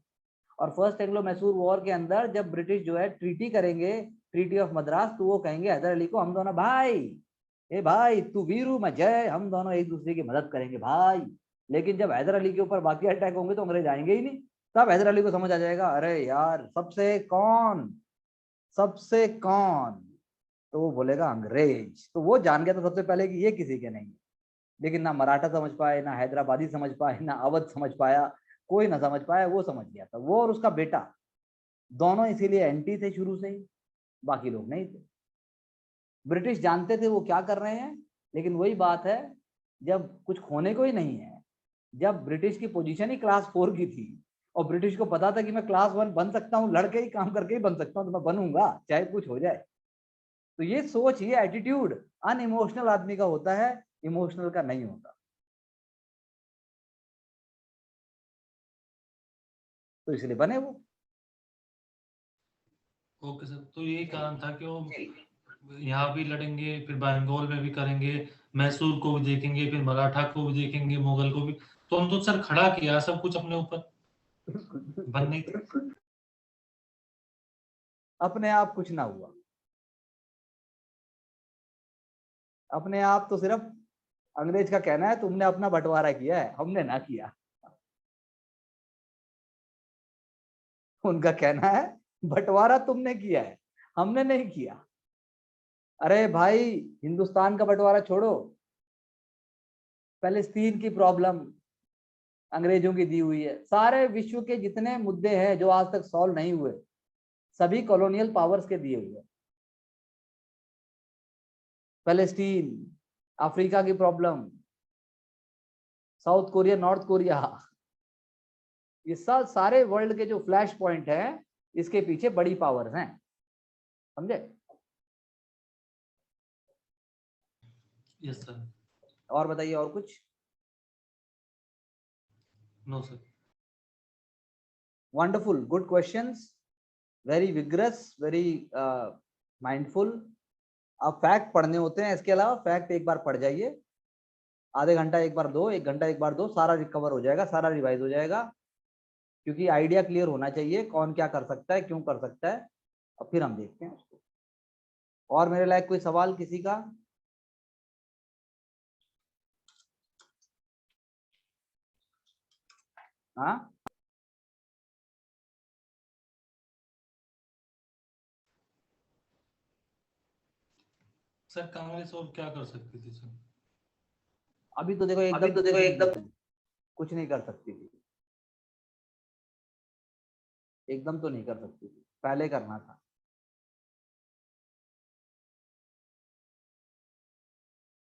A: और फर्स्ट एंग्लो मैसूर वॉर के अंदर जब ब्रिटिश जो है ट्रीटी करेंगे, ट्रीटी ऑफ मद्रास, तो वो कहेंगे हैदर अली को, हम दोनों भाई, ए भाई तू वीरू मैं जय, हम दोनों एक दूसरे की मदद करेंगे भाई। लेकिन जब हैदर अली के ऊपर बाकी अटैक होंगे तो अंग्रेज आएंगे ही नहीं। तब हैदर अली को समझ आ जाएगा, अरे यार सबसे कौन, सबसे कौन, तो वो बोलेगा अंग्रेज। तो वो जान गया था सबसे पहले कि ये किसी के नहीं है। लेकिन ना मराठा समझ पाए, ना हैदराबादी समझ पाए, ना अवध समझ पाया, कोई ना समझ पाया, वो समझ गया था, वो और उसका बेटा दोनों इसीलिए एंटी थे शुरू से ही, बाकी लोग नहीं थे। ब्रिटिश जानते थे वो क्या कर रहे हैं, लेकिन वही बात है, जब कुछ खोने को ही नहीं है, जब ब्रिटिश की पोजीशन ही क्लास 4 की थी और ब्रिटिश को पता था कि मैं क्लास 1 बन सकता हूँ, लड़के ही काम करके ही बन सकता हूँ, तो मैं बनूंगा चाहे कुछ हो जाए। तो ये सोच, ये एटीट्यूड अनइमोशनल आदमी का होता है, इमोशनल का नहीं होता। तो इसलिए बने वो।
B: ओके सर, तो यही कारण था कि वो यहाँ भी लड़ेंगे, फिर बंगाल में भी करेंगे, मैसूर को भी देखेंगे, फिर मराठा को भी देखेंगे, मुगल को भी। तो हम तो सर खड़ा किया सब कुछ अपने ऊपर, बन नहीं था।
A: अपने आप कुछ ना हुआ, अपने आप तो सिर्फ अंग्रेज का कहना है तुमने अपना बंटवारा किया है, हमने ना किया। उनका कहना है बंटवारा तुमने किया है, हमने नहीं किया। अरे भाई हिंदुस्तान का बंटवारा छोड़ो, पैलेस्तीन की प्रॉब्लम अंग्रेजों की दी हुई है। सारे विश्व के जितने मुद्दे हैं जो आज तक सॉल्व नहीं हुए, सभी कॉलोनियल पावर्स के दिए हुए। पैलेस्टीन, अफ्रीका की problem, south Korea, north Korea, ये सब सारे वर्ल्ड के जो फ्लैश पॉइंट है, इसके पीछे बड़ी पावर्स हैं, समझे?
B: Yes sir.
A: और बताइए और कुछ?
B: No sir.
A: Wonderful, good questions, very vigorous, very mindful. अब फैक्ट पढ़ने होते हैं, इसके अलावा फैक्ट एक बार पढ़ जाइए, आधे घंटा एक बार दो, 1 घंटा एक बार दो, सारा रिकवर हो जाएगा, सारा रिवाइज हो जाएगा। क्योंकि आइडिया क्लियर होना चाहिए कौन क्या कर सकता है, क्यों कर सकता है, और फिर हम देखते हैं उसको। और मेरे लायक कोई सवाल किसी का? हाँ
B: सर कांग्रेस और क्या कर सकती थी सर?
A: अभी तो देखो एकदम कुछ नहीं कर सकती थी, एकदम तो नहीं कर सकती थी, पहले करना था।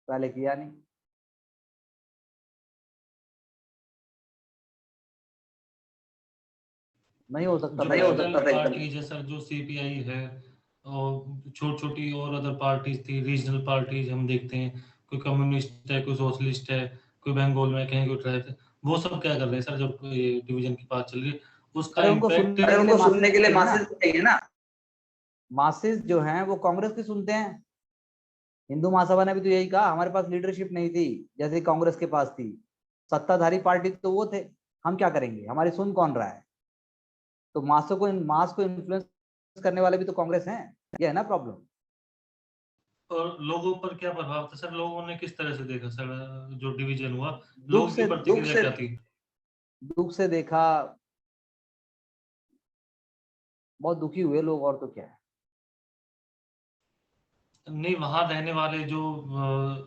A: पहले किया नहीं। नहीं हो सकता था,
B: पार्टी जैसा जो सीपीआई है और छोटी छोटी और अदर पार्टीज थी, रीजनल पार्टीज हम देखते हैं, कोई कम्युनिस्ट है, कोई सोशलिस्ट है, कोई बंगाल में कहीं, कोई ट्राइब है, वो सब क्या कर रहे हैं सर जब ये डिवीजन की बात चल रही है उसका इम्पैक्ट?
A: उनको सुनने के लिए मासेस चाहिए ना। मासेस जो हैं वो कांग्रेस की सुनते हैं। हिंदू महासभा ने भी तो यही कहा, हमारे पास लीडरशिप नहीं थी जैसे कांग्रेस के पास थी, सत्ताधारी पार्टी तो वो थे, हम क्या करेंगे, हमारी सुन कौन रहा है? तो मास को इन्फ्लुएंस करने वाले भी तो कांग्रेस हैं, ये है ना प्रॉब्लम।
B: और लोगों पर क्या प्रभाव था सर? लोगों ने किस तरह से देखा सर जो डिवीजन हुआ?
A: दुख
B: लोगों
A: से
B: की प्रतिक्रिया क्या थी?
A: दुख से देखा, बहुत दुखी हुए लोग, और तो क्या है।
B: नहीं, वहां रहने वाले जो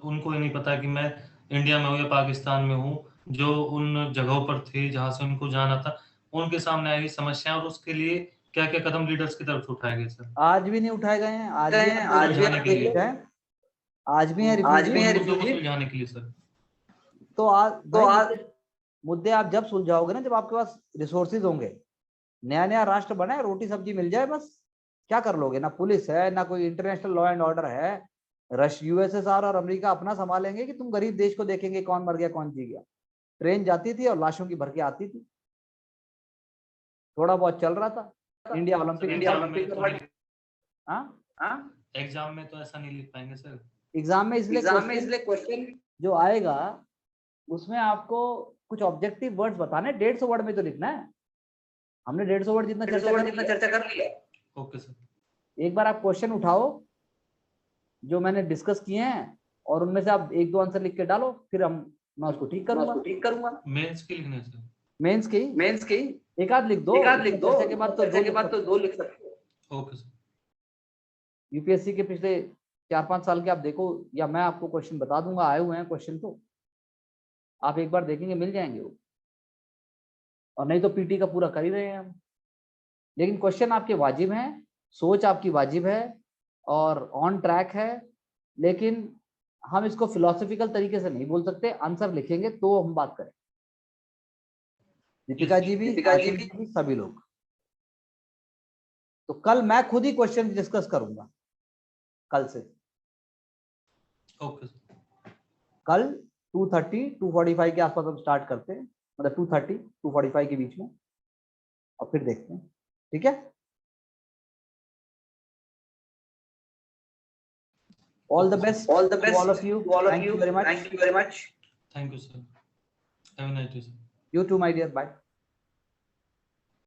B: उनको ही नहीं पता कि मैं इंडिया में हूँ या पाकिस्तान में हूँ, जो उन जगहों पर थे जहां से उनको जाना था, उनके सामने आई समस्या और उसके लिए क्या क्या कदम लीडर्स की तरफ से उठाए गए सर?
A: आज भी नहीं उठाए गए हैं, आज भी
B: सुलझाने के लिए,
A: आज भी है
B: मुद्दों को सुलझाने के लिए सर।
A: तो आज मुद्दे आप जब सुलझाओगे ना, जब आपके पास रिसोर्सेज होंगे। नया नया राष्ट्र बना है, रोटी सब्जी मिल जाए बस, क्या कर लोगे? ना पुलिस है, ना कोई इंटरनेशनल लॉ एंड ऑर्डर है। यूएसएसआर और अमेरिका अपना संभालेंगे कि तुम गरीब देश को देखेंगे कौन मर गया कौन जी गया? ट्रेन जाती थी और लाशों की भर के आती थी, थोड़ा बहुत चल रहा था। इंडिया ओलंपिक
B: एग्जाम में तो ऐसा नहीं लिख पाएंगे सर।
A: एग्जाम में इसलिए क्वेश्चन जो आएगा उसमें आपको कुछ ऑब्जेक्टिव वर्ड्स बताने, 150 वर्ड में तो लिखना है। हमने 150 वर्ड जितना चर्चा कर लिया।
B: Okay sir.
A: एक बार आप क्वेश्चन उठाओ जो मैंने डिस्कस किए हैं और उनमें से आप 1-2 आंसर लिख के डालो, फिर मैं उसको ठीक करूंगा।
B: मेंस के लिखने सर।
A: मेंस की एक आध लिख दो, चर्चा के बाद तो 2 लिख सकते हो।
B: Okay sir.
A: यूपीएससी के पिछले 4-5 साल के आप देखो, या मैं आपको क्वेश्चन बता दूंगा, आए हुए हैं क्वेश्चन, तो आप एक बार देखेंगे मिल जाएंगे वो, और नहीं तो पीटी का पूरा कर ही रहे हैं हम। लेकिन क्वेश्चन आपके वाजिब हैं, सोच आपकी वाजिब है और ऑन ट्रैक है, लेकिन हम इसको फिलोसफिकल तरीके से नहीं बोल सकते। आंसर लिखेंगे तो हम बात करें। दीपिका जी भी, सभी लोग। तो कल मैं खुद ही क्वेश्चन डिस्कस करूंगा, कल से।
B: ओके।
A: कल 2:30-2:45 के आसपास हम स्टार्ट करते हैं, मतलब 2:30-2:45 के बीच में, और फिर देखते हैं। ठीक है, all the best to all of you. Thank you very much.
B: Thank you sir. Have a nice day sir.
A: You too, my dear. Bye.